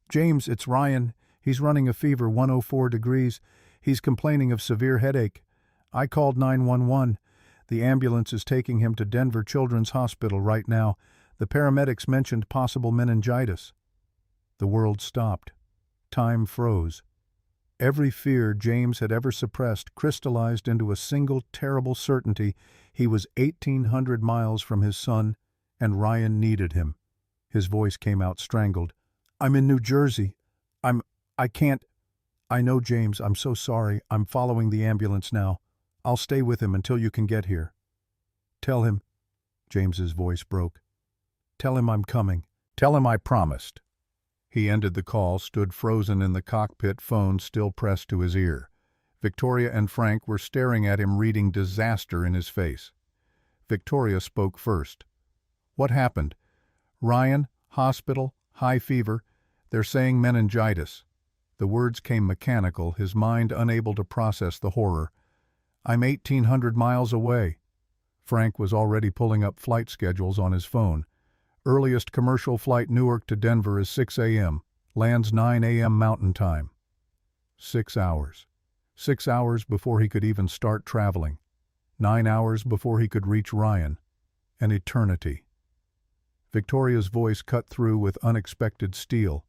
James, it's Ryan. He's running a fever, 104 degrees. He's complaining of severe headache. I called 911. The ambulance is taking him to Denver Children's Hospital right now. The paramedics mentioned possible meningitis. The world stopped. Time froze. Every fear James had ever suppressed crystallized into a single terrible certainty: he was 1,800 miles from his son, and Ryan needed him. His voice came out strangled. "I'm in New Jersey. I can't. I know, James, I'm so sorry. I'm following the ambulance now. I'll stay with him until you can get here." "Tell him," James's voice broke. "Tell him I'm coming. Tell him I promised." He ended the call, stood frozen in the cockpit, phone still pressed to his ear. Victoria and Frank were staring at him, reading disaster in his face. Victoria spoke first. "What happened?" "Ryan, hospital, high fever. They're saying meningitis." The words came mechanical, his mind unable to process the horror. "I'm 1,800 miles away." Frank was already pulling up flight schedules on his phone. Earliest commercial flight Newark to Denver is 6 a.m. Lands 9 a.m. Mountain Time. 6 hours. 6 hours before he could even start traveling. 9 hours before he could reach Ryan. An eternity. Victoria's voice cut through with unexpected steel.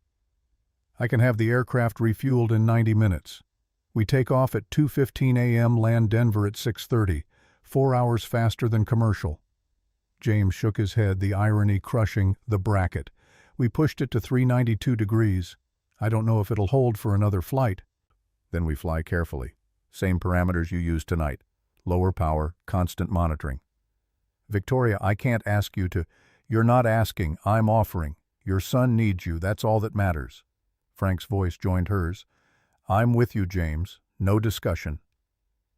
"I can have the aircraft refueled in 90 minutes. We take off at 2:15 a.m., land Denver at 6:30, 4 hours faster than commercial." James shook his head, the irony crushing the bracket. "We pushed it to 392 degrees. I don't know if it'll hold for another flight." "Then we fly carefully. Same parameters you used tonight. Lower power, constant monitoring." "Victoria, I can't ask you to—" "You're not asking, I'm offering. Your son needs you, that's all that matters." Frank's voice joined hers. "I'm with you, James. No discussion."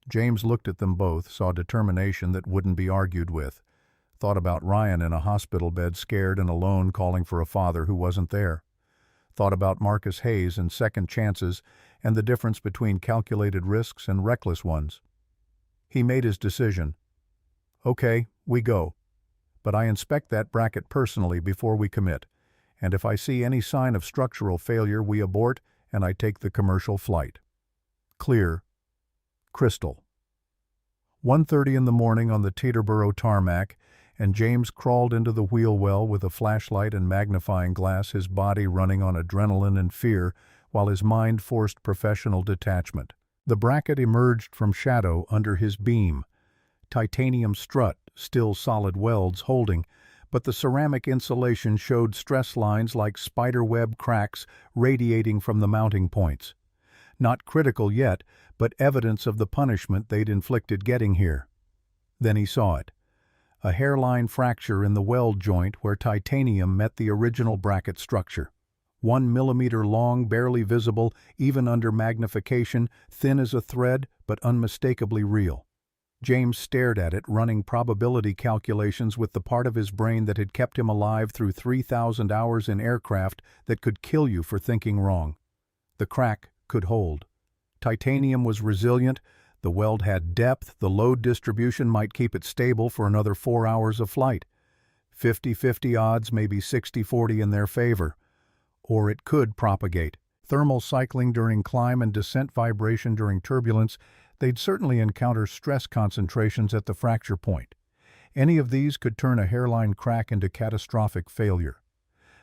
James looked at them both, saw determination that wouldn't be argued with. Thought about Ryan in a hospital bed, scared and alone, calling for a father who wasn't there. Thought about Marcus Hayes and second chances and the difference between calculated risks and reckless ones. He made his decision. "Okay, we go. But I inspect that bracket personally before we commit. And if I see any sign of structural failure, we abort and I take the commercial flight." Clear. Crystal. 1:30 in the morning on the Teterboro tarmac, and James crawled into the wheel well with a flashlight and magnifying glass, his body running on adrenaline and fear, while his mind forced professional detachment. The bracket emerged from shadow under his beam. Titanium strut, still solid welds holding, but the ceramic insulation showed stress lines like spiderweb cracks radiating from the mounting points. Not critical yet, but evidence of the punishment they'd inflicted getting here. Then he saw it. A hairline fracture in the weld joint where titanium met the original bracket structure. 1 millimeter long, barely visible, even under magnification, thin as a thread, but unmistakably real. James stared at it, running probability calculations with the part of his brain that had kept him alive through 3,000 hours in aircraft that could kill you for thinking wrong. The crack could hold. Titanium was resilient. The weld had depth. The load distribution might keep it stable for another 4 hours of flight. 50-50 odds, maybe 60-40 in their favor. Or it could propagate. Thermal cycling during climb and descent, vibration during turbulence. They'd certainly encounter stress concentrations at the fracture point. Any of these could turn a hairline crack into catastrophic failure.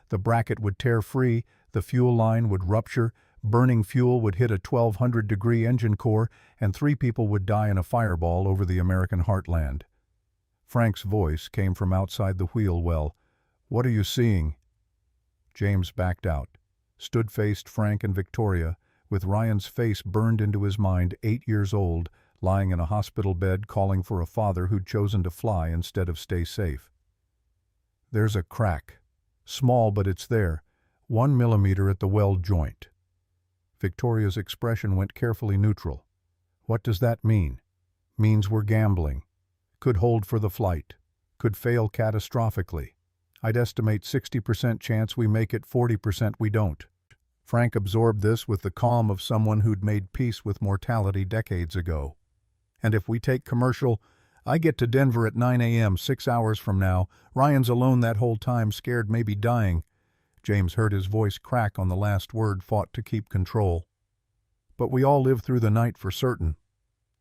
The bracket would tear free, the fuel line would rupture, burning fuel would hit a 1,200-degree engine core, and 3 people would die in a fireball over the American heartland. Frank's voice came from outside the wheel well. "What are you seeing?" James backed out, stood-faced Frank and Victoria, with Ryan's face burned into his mind, 8 years old, lying in a hospital bed calling for a father who'd chosen to fly instead of stay safe. "There's a crack. Small, but it's there. 1 millimeter at the weld joint." Victoria's expression went carefully neutral. "What does that mean?" "Means we're gambling. Could hold for the flight. Could fail catastrophically. I'd estimate 60% chance we make it, 40% we don't." Frank absorbed this with the calm of someone who'd made peace with mortality decades ago. "And if we take commercial, I get to Denver at 9 a.m., 6 hours from now. Ryan's alone that whole time, scared, maybe dying." James heard his voice crack on the last word, fought to keep control. "But we all live through the night for certain."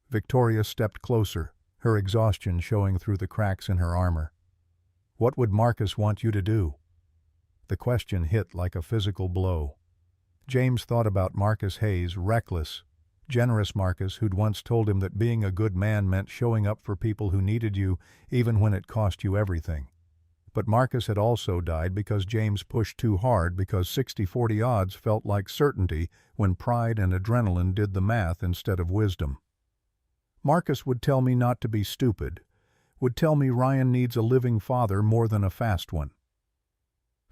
Victoria stepped closer, her exhaustion showing through the cracks in her armor. What would Marcus want you to do? The question hit like a physical blow. James thought about Marcus Hayes, reckless, generous Marcus who'd once told him that being a good man meant showing up for people who needed you even when it cost you everything. But Marcus had also died because James pushed too hard, because 60-40 odds felt like certainty when pride and adrenaline did the math instead of wisdom. Marcus would tell me not to be stupid, would tell me Ryan needs a living father more than a fast one.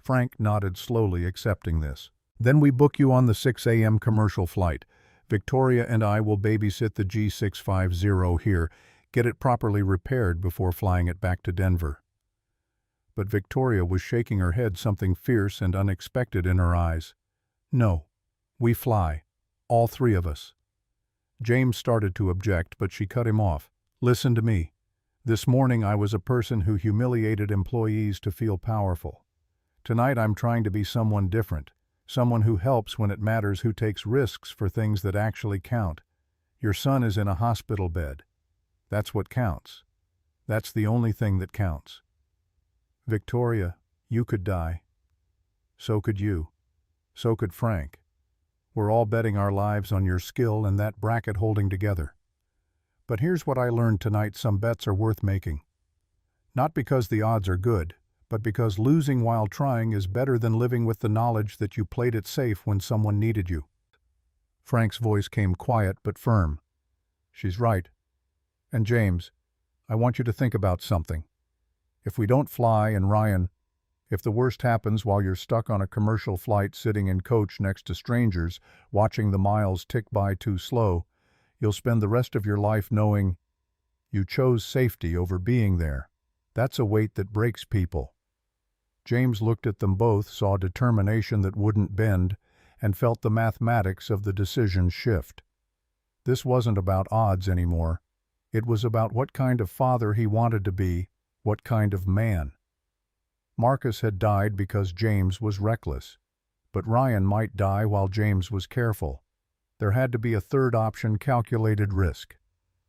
Frank nodded slowly, accepting this. Then we book you on the 6 a.m. commercial flight. Victoria and I will babysit the G650 here, get it properly repaired before flying it back to Denver. But Victoria was shaking her head, something fierce and unexpected in her eyes. No, we fly. All three of us. James started to object, but she cut him off. Listen to me. This morning I was a person who humiliated employees to feel powerful. Tonight I'm trying to be someone different. Someone who helps when it matters, who takes risks for things that actually count. Your son is in a hospital bed. That's what counts. That's the only thing that counts. Victoria, you could die. So could you. So could Frank. We're all betting our lives on your skill and that bracket holding together. But here's what I learned tonight: some bets are worth making. Not because the odds are good, but because losing while trying is better than living with the knowledge that you played it safe when someone needed you. Frank's voice came quiet but firm. She's right. And James, I want you to think about something. If we don't fly, and Ryan, if the worst happens while you're stuck on a commercial flight sitting in coach next to strangers, watching the miles tick by too slow, you'll spend the rest of your life knowing you chose safety over being there. That's a weight that breaks people. James looked at them both, saw determination that wouldn't bend, and felt the mathematics of the decision shift. This wasn't about odds anymore. It was about what kind of father he wanted to be, what kind of man. Marcus had died because James was reckless, but Ryan might die while James was careful. There had to be a third option: calculated risk.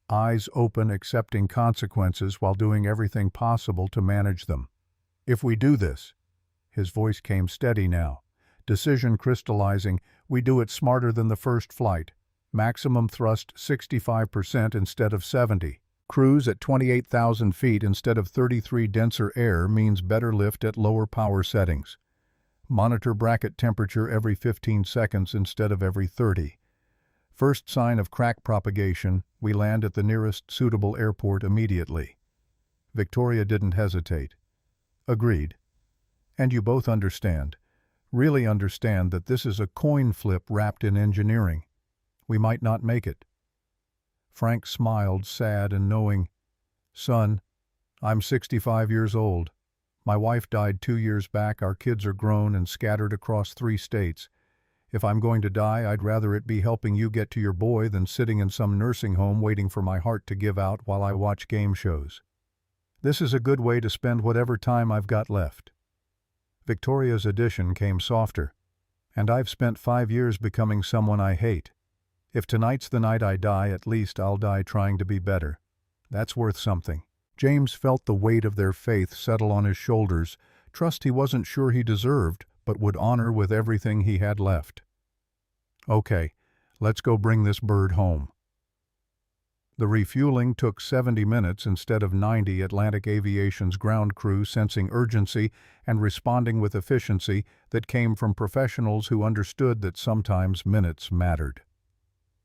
Eyes open, accepting consequences while doing everything possible to manage them. If we do this, his voice came steady now, decision crystallizing, we do it smarter than the first flight. Maximum thrust 65% instead of 70. Cruise at 28,000 feet instead of 33. Denser air means better lift at lower power settings. Monitor bracket temperature every 15 seconds instead of every 30. First sign of crack propagation, we land at the nearest suitable airport immediately. Victoria didn't hesitate. Agreed. And you both understand, really understand, that this is a coin flip wrapped in engineering. We might not make it. Frank smiled, sad and knowing. Son, I'm 65 years old. My wife died 2 years back. Our kids are grown and scattered across 3 states. If I'm going to die, I'd rather it be helping you get to your boy than sitting in some nursing home waiting for my heart to give out while I watch game shows. This is a good way to spend whatever time I've got left. Victoria's addition came softer. And I've spent 5 years becoming someone I hate. If tonight's the night I die, at least I'll die trying to be better. That's worth something. James felt the weight of their faith settle on his shoulders, trust he wasn't sure he deserved, but would honor with everything he had left. Okay, let's go bring this bird home. The refueling took 70 minutes instead of 90. Atlantic Aviation's ground crew, sensing urgency and responding with efficiency that came from professionals who understood that sometimes minutes mattered.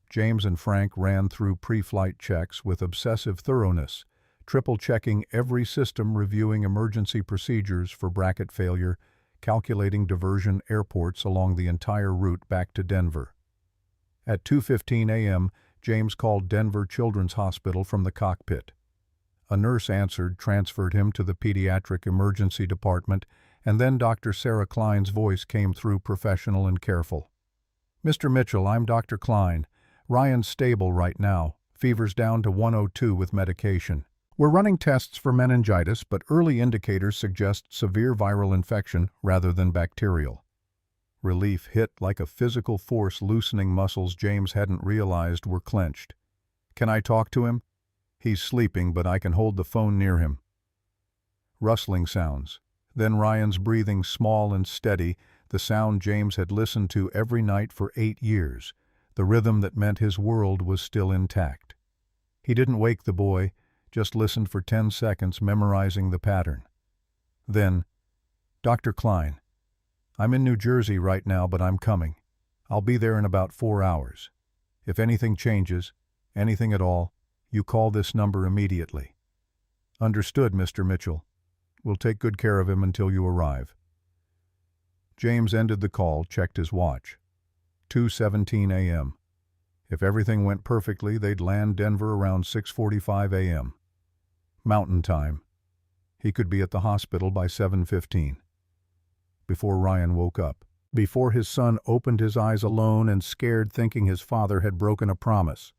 James and Frank ran through pre-flight checks with obsessive thoroughness, triple-checking every system, reviewing emergency procedures for bracket failure, calculating diversion airports along the entire route back to Denver. At 2:15 a.m., James called Denver Children's Hospital from the cockpit. A nurse answered, transferred him to the pediatric emergency department, and then Dr. Sarah Klein's voice came through, professional and careful. Mr. Mitchell, I'm Dr. Klein. Ryan's stable right now. Fever's down to 102 with medication. We're running tests for meningitis, but early indicators suggest severe viral infection rather than bacterial. Relief hit like a physical force, loosening muscles James hadn't realized were clenched. Can I talk to him? He's sleeping, but I can hold the phone near him. Rustling sounds. Then Ryan's breathing, small and steady, the sound James had listened to every night for 8 years, the rhythm that meant his world was still intact. He didn't wake the boy, just listened for 10 seconds, memorizing the pattern. Then, "Dr. Klein, I'm in New Jersey right now, but I'm coming. I'll be there in about 4 hours. If anything changes, anything at all, you call this number immediately." "Understood, Mr. Mitchell. We'll take good care of him until you arrive." James ended the call, checked his watch. 2:17 a.m. If everything went perfectly, they'd land Denver around 6:45 a.m. Mountain Time. He could be at the hospital by 7:15. Before Ryan woke up. Before his son opened his eyes alone and scared, thinking his father had broken a promise.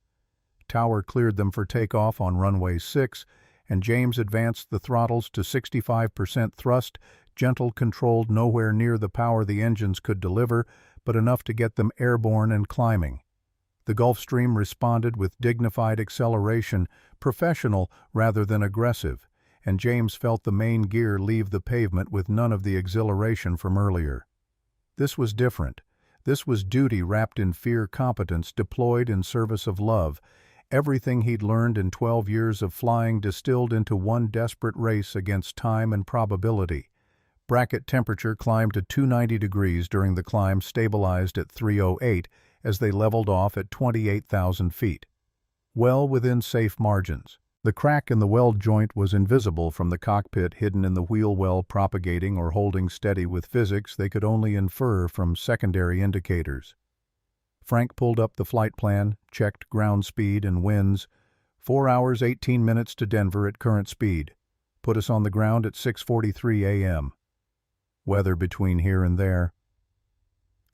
Tower cleared them for takeoff on runway 6, and James advanced the throttles to 65% thrust, gentle, controlled, nowhere near the power the engines could deliver, but enough to get them airborne and climbing. The Gulfstream responded with dignified acceleration, professional rather than aggressive, and James felt the main gear leave the pavement with none of the exhilaration from earlier. This was different. This was duty wrapped in fear, competence deployed in service of love. Everything he'd learned in 12 years of flying distilled into one desperate race against time and probability. Bracket temperature climbed to 290 degrees during the climb, stabilized at 308 as they leveled off at 28,000 feet. Well within safe margins. The crack in the weld joint was invisible from the cockpit, hidden in the wheel well, propagating or holding steady with physics they could only infer from secondary indicators. Frank pulled up the flight plan, checked ground speed and winds. 4 hours, 18 minutes to Denver at current speed. Put us on the ground at 6:43 a.m. Weather between here and there.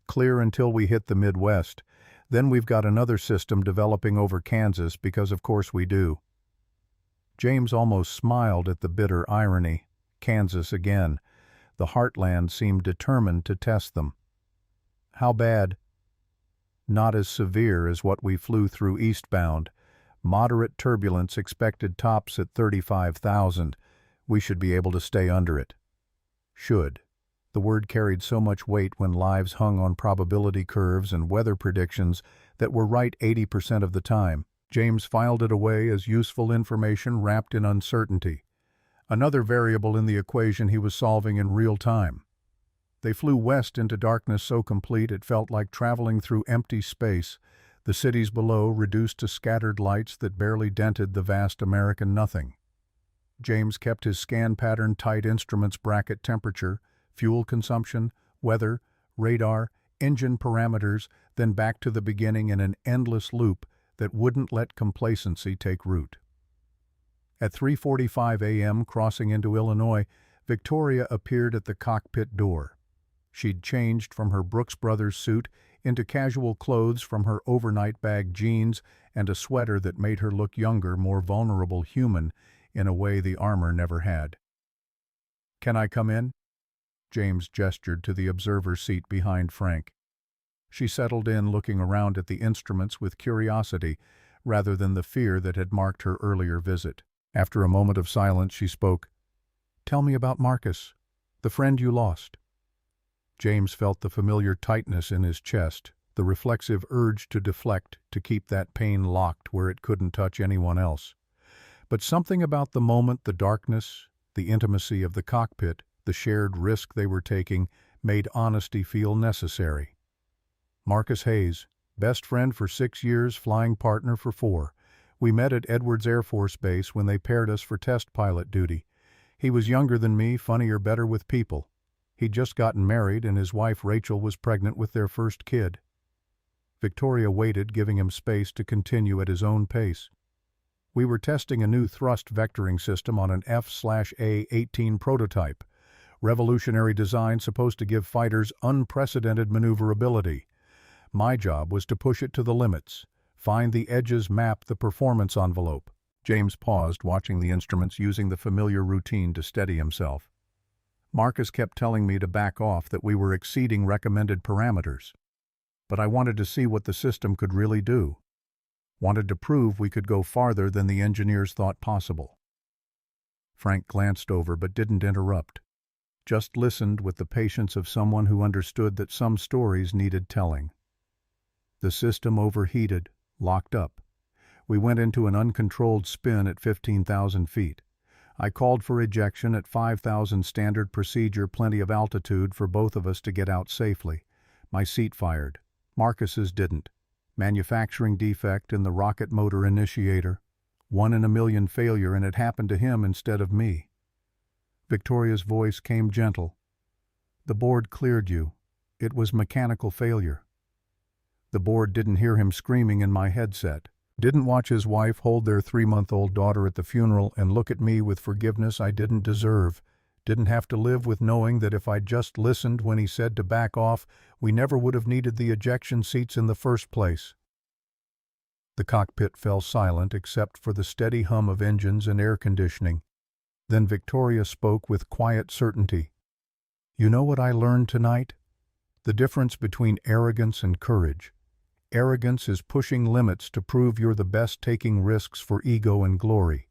Clear until we hit the Midwest. Then we've got another system developing over Kansas, because of course we do. James almost smiled at the bitter irony. Kansas again. The heartland seemed determined to test them. How bad? Not as severe as what we flew through eastbound. Moderate turbulence expected, tops at 35,000. We should be able to stay under it. Should. The word carried so much weight when lives hung on probability curves and weather predictions that were right 80% of the time. James filed it away as useful information wrapped in uncertainty. Another variable in the equation he was solving in real time. They flew west into darkness so complete it felt like traveling through empty space, the cities below reduced to scattered lights that barely dented the vast American nothing. James kept his scan pattern tight, instruments, bracket temperature, fuel consumption, weather, radar, engine parameters, then back to the beginning in an endless loop that wouldn't let complacency take root. At 3:45 a.m., crossing into Illinois, Victoria appeared at the cockpit door. She'd changed from her Brooks Brothers suit into casual clothes from her overnight bag, jeans, and a sweater that made her look younger, more vulnerable, human, in a way the armor never had. "Can I come in?" James gestured to the observer seat behind Frank. She settled in, looking around at the instruments with curiosity rather than the fear that had marked her earlier visit. After a moment of silence, she spoke. "Tell me about Marcus, the friend you lost." James felt the familiar tightness in his chest, the reflexive urge to deflect, to keep that pain locked where it couldn't touch anyone else. But something about the moment, the darkness, the intimacy of the cockpit, the shared risk they were taking, made honesty feel necessary. Marcus Hayes, best friend for 6 years, flying partner for 4. We met at Edwards Air Force Base when they paired us for test pilot duty. He was younger than me, funnier, better with people. He'd just gotten married, and his wife Rachel was pregnant with their first kid. Victoria waited, giving him space to continue at his own pace. We were testing a new thrust vectoring system on an F/A-18 prototype. Revolutionary design supposed to give fighters unprecedented maneuverability. My job was to push it to the limits, find the edges, map the performance envelope. James paused, watching the instruments, using the familiar routine to steady himself. Marcus kept telling me to back off, that we were exceeding recommended parameters. But I wanted to see what the system could really do. Wanted to prove we could go farther than the engineers thought possible. Frank glanced over but didn't interrupt. Just listened with the patience of someone who understood that some stories needed telling. The system overheated, locked up. We went into an uncontrolled spin at 15,000 feet. I called for ejection at 5,000 standard procedure, plenty of altitude for both of us to get out safely. My seat fired. Marcus's didn't. Manufacturing defect in the rocket motor initiator. 1 in a million failure, and it happened to him instead of me. Victoria's voice came gentle. The board cleared you. It was mechanical failure. The board didn't hear him screaming in my headset. Didn't watch his wife hold their 3-month-old daughter at the funeral and look at me with forgiveness I didn't deserve. Didn't have to live with knowing that if I'd just listened when he said to back off, we never would have needed the ejection seats in the first place. The cockpit fell silent except for the steady hum of engines and air conditioning. Then Victoria spoke with quiet certainty. You know what I learned tonight? The difference between arrogance and courage. Arrogance is pushing limits to prove you're the best, taking risks for ego and glory.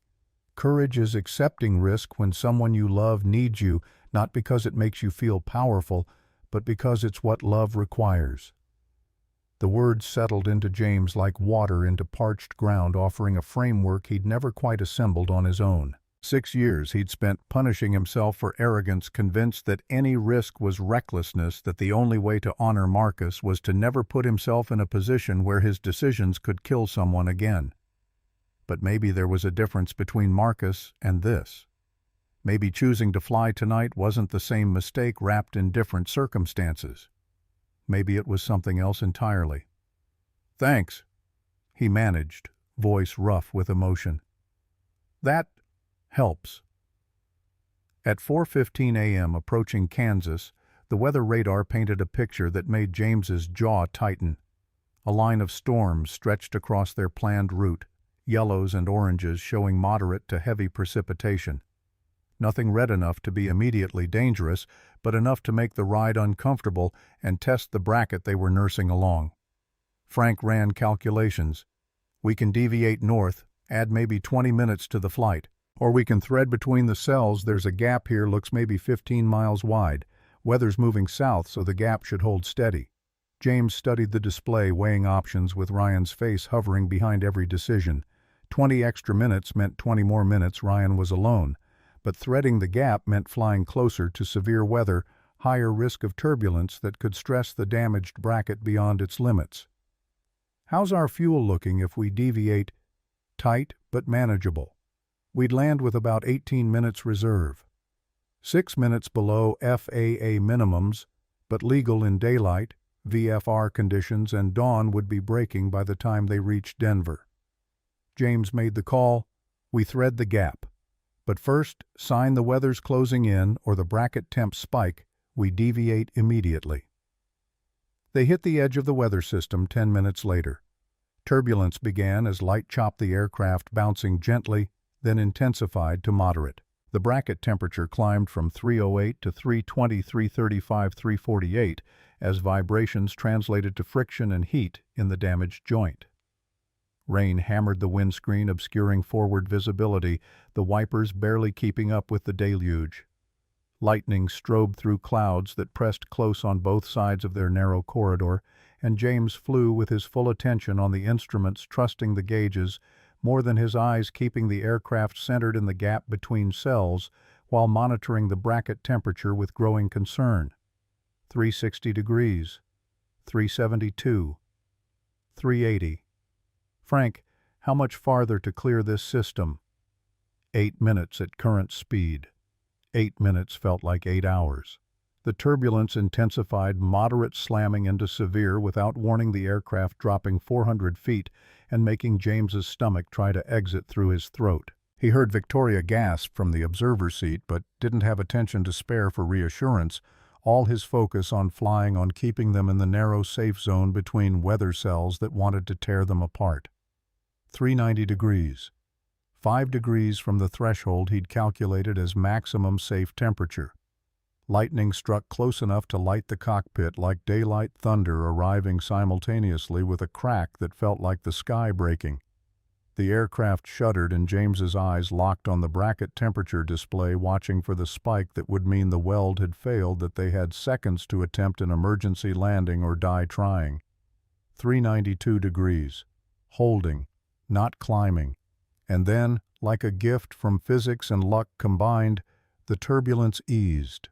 Courage is accepting risk when someone you love needs you, not because it makes you feel powerful, but because it's what love requires. The words settled into James like water into parched ground, offering a framework he'd never quite assembled on his own. 6 years he'd spent punishing himself for arrogance, convinced that any risk was recklessness, that the only way to honor Marcus was to never put himself in a position where his decisions could kill someone again. But maybe there was a difference between Marcus and this. Maybe choosing to fly tonight wasn't the same mistake wrapped in different circumstances. Maybe it was something else entirely. Thanks, he managed, voice rough with emotion. That helps. At 4:15 a.m. approaching Kansas, the weather radar painted a picture that made James's jaw tighten. A line of storms stretched across their planned route, yellows and oranges showing moderate to heavy precipitation. Nothing red enough to be immediately dangerous, but enough to make the ride uncomfortable and test the bracket they were nursing along. Frank ran calculations. We can deviate north, add maybe 20 minutes to the flight. Or we can thread between the cells. There's a gap here, looks maybe 15 miles wide. Weather's moving south, so the gap should hold steady. James studied the display, weighing options with Ryan's face hovering behind every decision. 20 extra minutes meant 20 more minutes Ryan was alone. But threading the gap meant flying closer to severe weather, higher risk of turbulence that could stress the damaged bracket beyond its limits. How's our fuel looking if we deviate? Tight, but manageable. We'd land with about 18 minutes reserve. 6 minutes below FAA minimums, but legal in daylight, VFR conditions, and dawn would be breaking by the time they reached Denver. James made the call. We thread the gap. But first, sign the weather's closing in or the bracket temps spike. We deviate immediately. They hit the edge of the weather system 10 minutes later. Turbulence began as light chopped the aircraft, bouncing gently, then intensified to moderate. The bracket temperature climbed from 308 to 320, 335, 348 as vibrations translated to friction and heat in the damaged joint. Rain hammered the windscreen, obscuring forward visibility, the wipers barely keeping up with the deluge. Lightning strobed through clouds that pressed close on both sides of their narrow corridor, and James flew with his full attention on the instruments, trusting the gauges, more than his eyes, keeping the aircraft centered in the gap between cells while monitoring the bracket temperature with growing concern. 360 degrees, 372, 380. Frank, how much farther to clear this system? 8 minutes at current speed. 8 minutes felt like 8 hours. The turbulence intensified, moderate slamming into severe without warning, the aircraft dropping 400 feet and making James's stomach try to exit through his throat. He heard Victoria gasp from the observer seat, but didn't have attention to spare for reassurance, all his focus on flying, on keeping them in the narrow safe zone between weather cells that wanted to tear them apart. 390 degrees. 5 degrees from the threshold he'd calculated as maximum safe temperature. Lightning struck close enough to light the cockpit like daylight thunder, arriving simultaneously with a crack that felt like the sky breaking. The aircraft shuddered and James's eyes locked on the bracket temperature display, watching for the spike that would mean the weld had failed, that they had seconds to attempt an emergency landing or die trying. 392 degrees. Holding. Not climbing. And then, like a gift from physics and luck combined, the turbulence eased.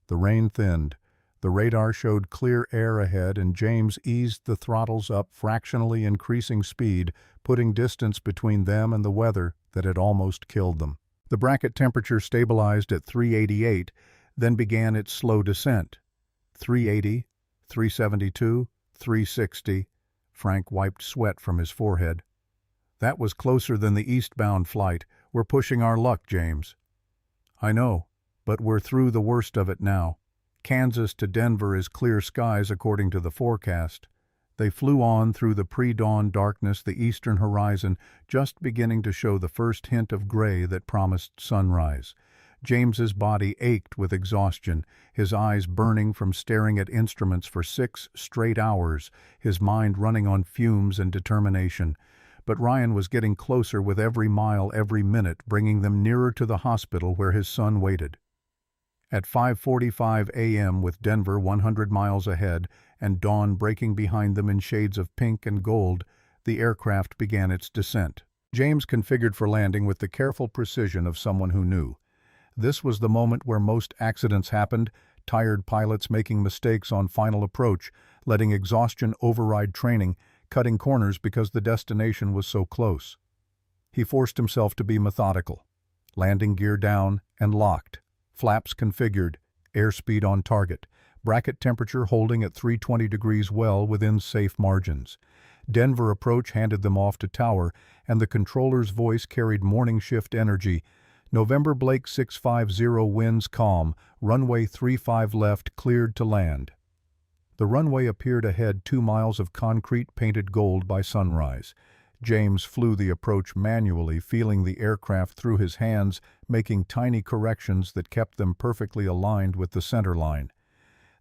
The rain thinned. The radar showed clear air ahead, and James eased the throttles up, fractionally increasing speed, putting distance between them and the weather that had almost killed them. The bracket temperature stabilized at 388, then began its slow descent. 380, 372, 360. Frank wiped sweat from his forehead. That was closer than the eastbound flight. We're pushing our luck, James. I know, but we're through the worst of it now. Kansas to Denver is clear skies according to the forecast. They flew on through the pre-dawn darkness, the eastern horizon just beginning to show the first hint of gray that promised sunrise. James's body ached with exhaustion, his eyes burning from staring at instruments for 6 straight hours, his mind running on fumes and determination. But Ryan was getting closer with every mile, every minute, bringing them nearer to the hospital where his son waited. At 5:45 a.m., with Denver 100 miles ahead and dawn breaking behind them in shades of pink and gold, the aircraft began its descent. James configured for landing with the careful precision of someone who knew. This was the moment where most accidents happened, tired pilots making mistakes on final approach, letting exhaustion override training, cutting corners because the destination was so close. He forced himself to be methodical. Landing gear down and locked. Flaps configured, airspeed on target, bracket temperature holding at 320 degrees, well within safe margins. Denver approach handed them off to tower, and the controller's voice carried morning shift energy. November Blake 650, winds calm, runway 35 left, cleared to land. The runway appeared ahead, 2 miles of concrete painted gold by sunrise. James flew the approach manually, feeling the aircraft through his hands, making tiny corrections that kept them perfectly aligned with the center line.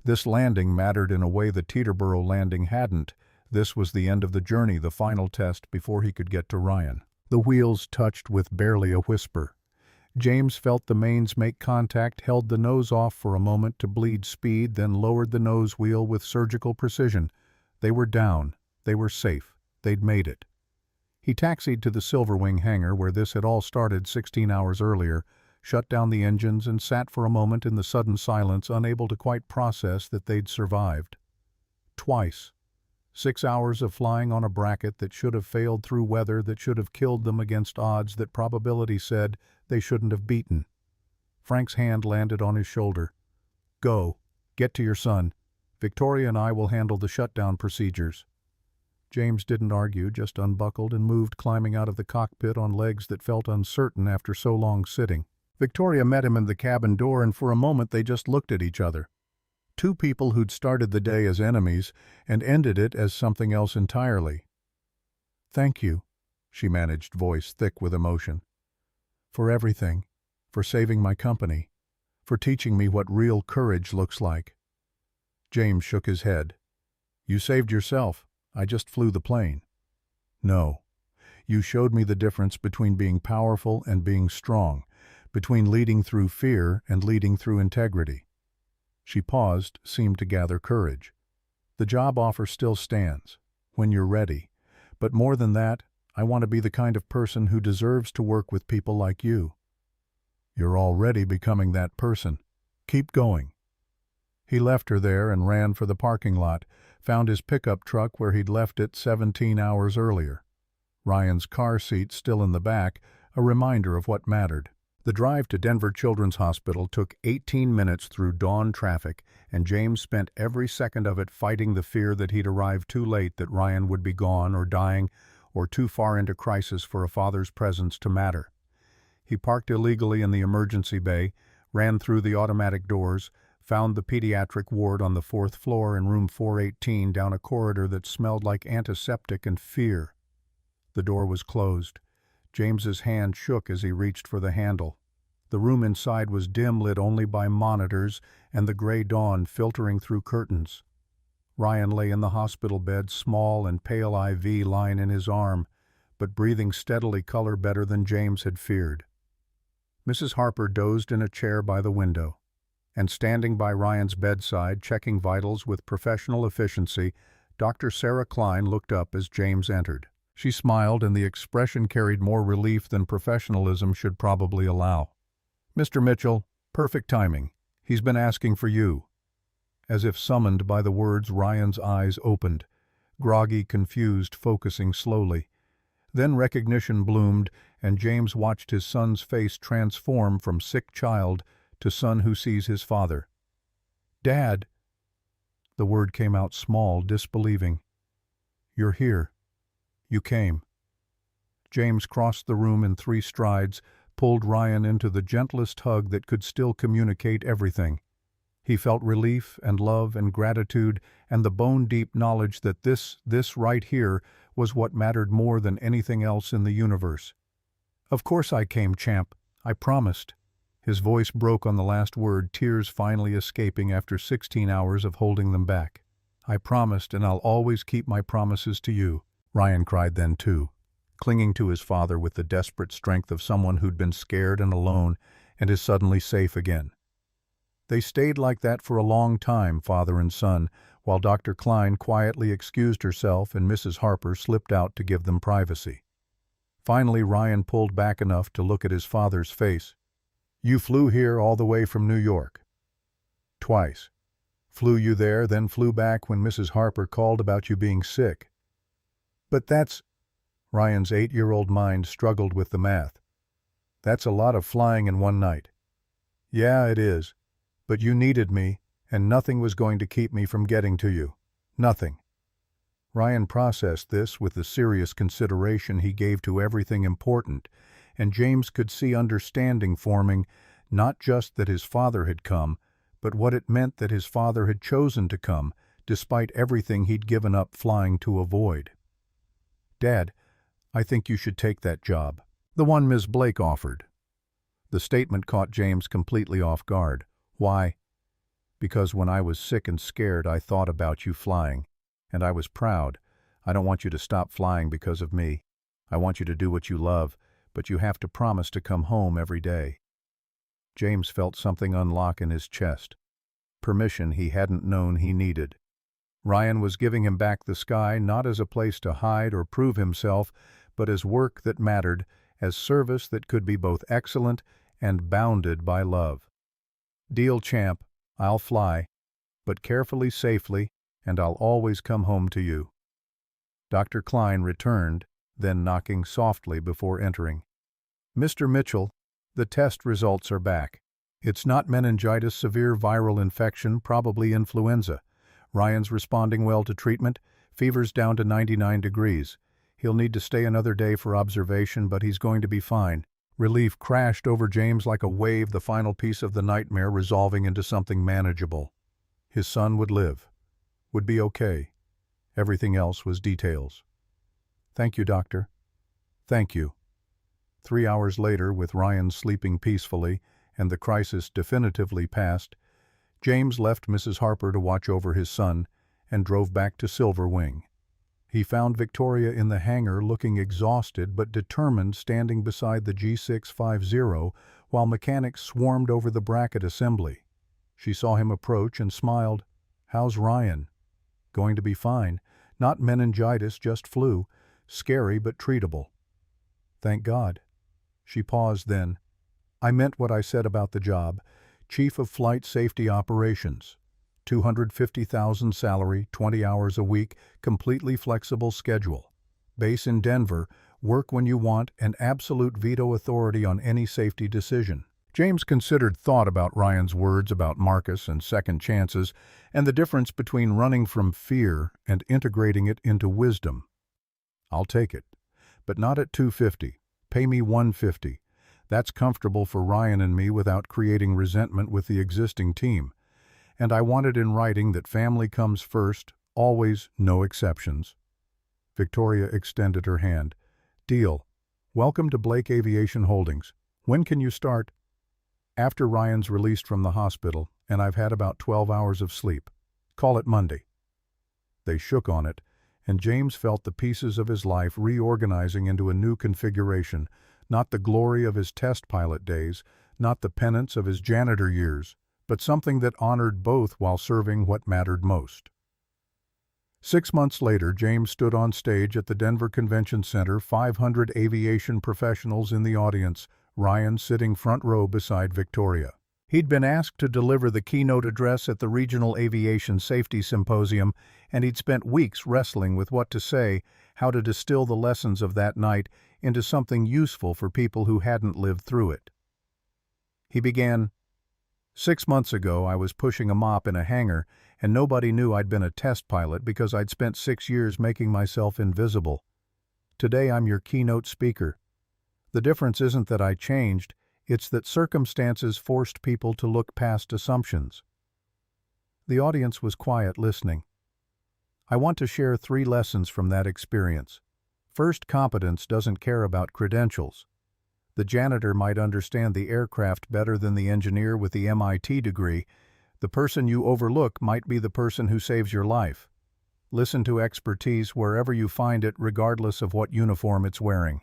This landing mattered in a way the Teterboro landing hadn't. This was the end of the journey, the final test before he could get to Ryan. The wheels touched with barely a whisper. James felt the mains make contact, held the nose off for a moment to bleed speed, then lowered the nose wheel with surgical precision. They were down. They were safe. They'd made it. He taxied to the Silverwing hangar where this had all started 16 hours earlier, shut down the engines, and sat for a moment in the sudden silence, unable to quite process that they'd survived. Twice. 6 hours of flying on a bracket that should have failed through weather that should have killed them against odds that probability said they shouldn't have beaten. Frank's hand landed on his shoulder. Go. Get to your son. Victoria and I will handle the shutdown procedures. James didn't argue, just unbuckled and moved, climbing out of the cockpit on legs that felt uncertain after so long sitting. Victoria met him in the cabin door, and for a moment they just looked at each other. Two people who'd started the day as enemies and ended it as something else entirely. Thank you, she managed, voice thick with emotion. For everything. For saving my company. For teaching me what real courage looks like. James shook his head. You saved yourself. I just flew the plane. No. You showed me the difference between being powerful and being strong, between leading through fear and leading through integrity. She paused, seemed to gather courage. The job offer still stands, when you're ready. But more than that, I want to be the kind of person who deserves to work with people like you. You're already becoming that person. Keep going. He left her there and ran for the parking lot, found his pickup truck where he'd left it 17 hours earlier. Ryan's car seat still in the back, a reminder of what mattered. The drive to Denver Children's Hospital took 18 minutes through dawn traffic, and James spent every second of it fighting the fear that he'd arrived too late, that Ryan would be gone or dying or too far into crisis for a father's presence to matter. He parked illegally in the emergency bay, ran through the automatic doors, found the pediatric ward on the 4th floor in room 418, down a corridor that smelled like antiseptic and fear. The door was closed. James's hand shook as he reached for the handle. The room inside was dim, lit only by monitors and the gray dawn filtering through curtains. Ryan lay in the hospital bed, small and pale, IV line in his arm. but breathing steadily color better than James had feared. Mrs. Harper dozed in a chair by the window, and standing by Ryan's bedside, checking vitals with professional efficiency, Dr. Sarah Klein looked up as James entered. She smiled, and the expression carried more relief than professionalism should probably allow. "Mr. Mitchell, perfect timing. He's been asking for you." As if summoned by the words, Ryan's eyes opened, groggy, confused, focusing slowly. Then recognition bloomed, and James watched his son's face transform from sick child to son who sees his father. "Dad!" The word came out small, disbelieving. "You're here. You came." James crossed the room in 3 strides, pulled Ryan into the gentlest hug that could still communicate everything. He felt relief and love and gratitude and the bone-deep knowledge that this right here was what mattered more than anything else in the universe. "Of course I came, champ. I promised." His voice broke on the last word, tears finally escaping after 16 hours of holding them back. "I promised, and I'll always keep my promises to you." Ryan cried then too, clinging to his father with the desperate strength of someone who'd been scared and alone and is suddenly safe again. They stayed like that for a long time, father and son, while Dr. Klein quietly excused herself and Mrs. Harper slipped out to give them privacy. Finally, Ryan pulled back enough to look at his father's face. "You flew here all the way from New York." "Twice. Flew you there, then flew back when Mrs. Harper called about you being sick." "But that's—" Ryan's 8-year-old mind struggled with the math. "That's a lot of flying in one night." "Yeah, it is. But you needed me, and nothing was going to keep me from getting to you. Nothing." Ryan processed this with the serious consideration he gave to everything important, and James could see understanding forming, not just that his father had come, but what it meant that his father had chosen to come, despite everything he'd given up flying to avoid. "Dad, I think you should take that job. The one Ms. Blake offered." The statement caught James completely off guard. "Why?" "Because when I was sick and scared, I thought about you flying. And I was proud. I don't want you to stop flying because of me. I want you to do what you love, but you have to promise to come home every day." James felt something unlock in his chest. Permission he hadn't known he needed. Ryan was giving him back the sky, not as a place to hide or prove himself, but as work that mattered, as service that could be both excellent and bounded by love. "Deal, champ. I'll fly, but carefully, safely, and I'll always come home to you." Dr. Klein returned, then knocking softly before entering. "Mr. Mitchell, the test results are back. It's not meningitis, severe viral infection, probably influenza. Ryan's responding well to treatment. Fever's down to 99 degrees. He'll need to stay another day for observation, but he's going to be fine." Relief crashed over James like a wave, the final piece of the nightmare resolving into something manageable. His son would live. Would be okay. Everything else was details. "Thank you, doctor." "Thank you." 3 hours later, with Ryan sleeping peacefully and the crisis definitively past, James left Mrs. Harper to watch over his son and drove back to Silver Wing. He found Victoria in the hangar looking exhausted but determined, standing beside the G650 while mechanics swarmed over the bracket assembly. She saw him approach and smiled. "How's Ryan?" "Going to be fine. Not meningitis, just flu. Scary but treatable." "Thank God." She paused then. "I meant what I said about the job. Chief of Flight Safety Operations. 250,000 salary, 20 hours a week, completely flexible schedule. Base in Denver, work when you want, and absolute veto authority on any safety decision." James considered thought about Ryan's words about Marcus and second chances, and the difference between running from fear and integrating it into wisdom. "I'll take it, but not at 250. Pay me 150. That's comfortable for Ryan and me without creating resentment with the existing team. And I want it in writing that family comes first, always, no exceptions." Victoria extended her hand. "Deal. Welcome to Blake Aviation Holdings. When can you start?" "After Ryan's released from the hospital, and I've had about 12 hours of sleep. Call it Monday." They shook on it, and James felt the pieces of his life reorganizing into a new configuration, not the glory of his test pilot days, not the penance of his janitor years, but something that honored both while serving what mattered most. 6 months later, James stood on stage at the Denver Convention Center, 500 aviation professionals in the audience, Ryan sitting front row beside Victoria. He'd been asked to deliver the keynote address at the Regional Aviation Safety Symposium, and he'd spent weeks wrestling with what to say, how to distill the lessons of that night into something useful for people who hadn't lived through it. He began, "6 months ago, I was pushing a mop in a hangar, and nobody knew I'd been a test pilot because I'd spent 6 years making myself invisible. Today, I'm your keynote speaker. The difference isn't that I changed, it's that circumstances forced people to look past assumptions." The audience was quiet, listening. I want to share 3 lessons from that experience. First, competence doesn't care about credentials. The janitor might understand the aircraft better than the engineer with the MIT degree. The person you overlook might be the person who saves your life. Listen to expertise wherever you find it, regardless of what uniform it's wearing.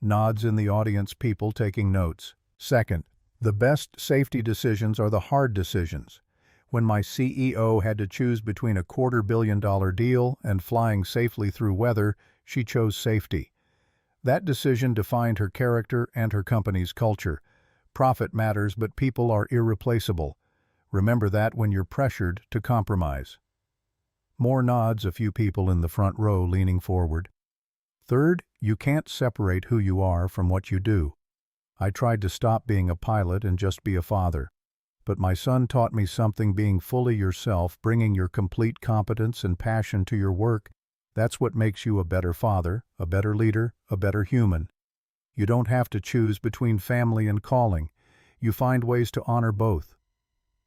Nods in the audience, people taking notes. Second, the best safety decisions are the hard decisions. When my CEO had to choose between a $250 million deal and flying safely through weather, she chose safety. That decision defined her character and her company's culture. Profit matters, but people are irreplaceable. Remember that when you're pressured to compromise. More nods, a few people in the front row leaning forward. Third, you can't separate who you are from what you do. I tried to stop being a pilot and just be a father. But my son taught me something: being fully yourself, bringing your complete competence and passion to your work. That's what makes you a better father, a better leader, a better human. You don't have to choose between family and calling. You find ways to honor both.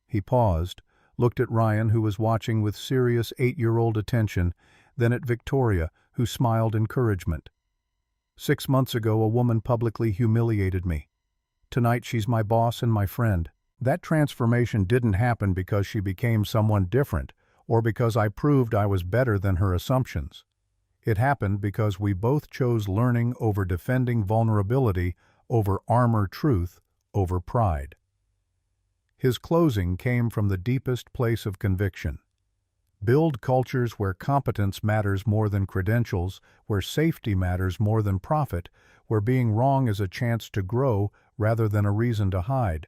He paused, looked at Ryan, who was watching with serious 8-year-old attention, then at Victoria, who smiled encouragement. 6 months ago, a woman publicly humiliated me. Tonight, she's my boss and my friend. That transformation didn't happen because she became someone different, or because I proved I was better than her assumptions. It happened because we both chose learning over defending vulnerability, over armor truth, over pride. His closing came from the deepest place of conviction. Build cultures where competence matters more than credentials, where safety matters more than profit, where being wrong is a chance to grow rather than a reason to hide.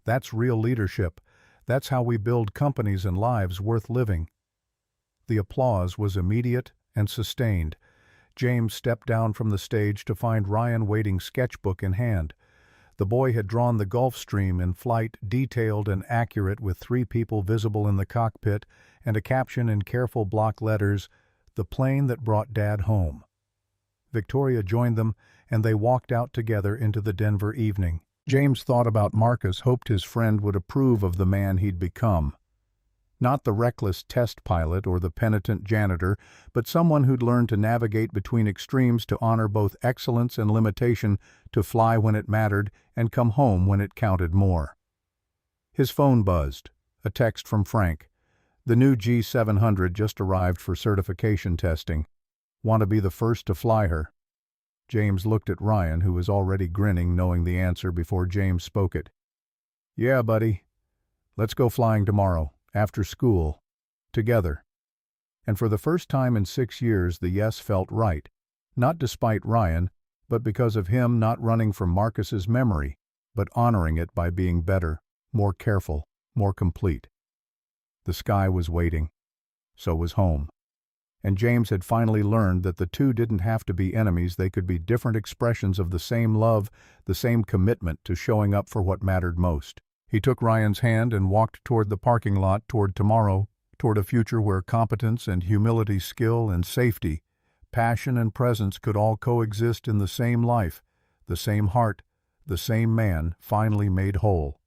That's real leadership. That's how we build companies and lives worth living. The applause was immediate and sustained. James stepped down from the stage to find Ryan waiting, sketchbook in hand. The boy had drawn the Gulf Stream in flight, detailed and accurate, with 3 people visible in the cockpit, and a caption in careful block letters, "The plane that brought Dad home." Victoria joined them, and they walked out together into the Denver evening. James thought about Marcus, hoped his friend would approve of the man he'd become. Not the reckless test pilot or the penitent janitor, but someone who'd learned to navigate between extremes, to honor both excellence and limitation, to fly when it mattered and come home when it counted more. His phone buzzed. A text from Frank. "The new G700 just arrived for certification testing. Want to be the first to fly her?" James looked at Ryan, who was already grinning, knowing the answer before James spoke it. "Yeah, buddy. Let's go flying tomorrow. After school. Together." And for the first time in 6 years, the yes felt right. Not despite Ryan, but because of him, not running from Marcus's memory, but honoring it by being better, more careful, more complete. The sky was waiting. So was home. And James had finally learned that the two didn't have to be enemies. They could be different expressions of the same love, the same commitment to showing up for what mattered most. He took Ryan's hand and walked toward the parking lot, toward tomorrow, toward a future where competence and humility, skill and safety, passion and presence could all coexist in the same life, the same heart, the same man finally made whole.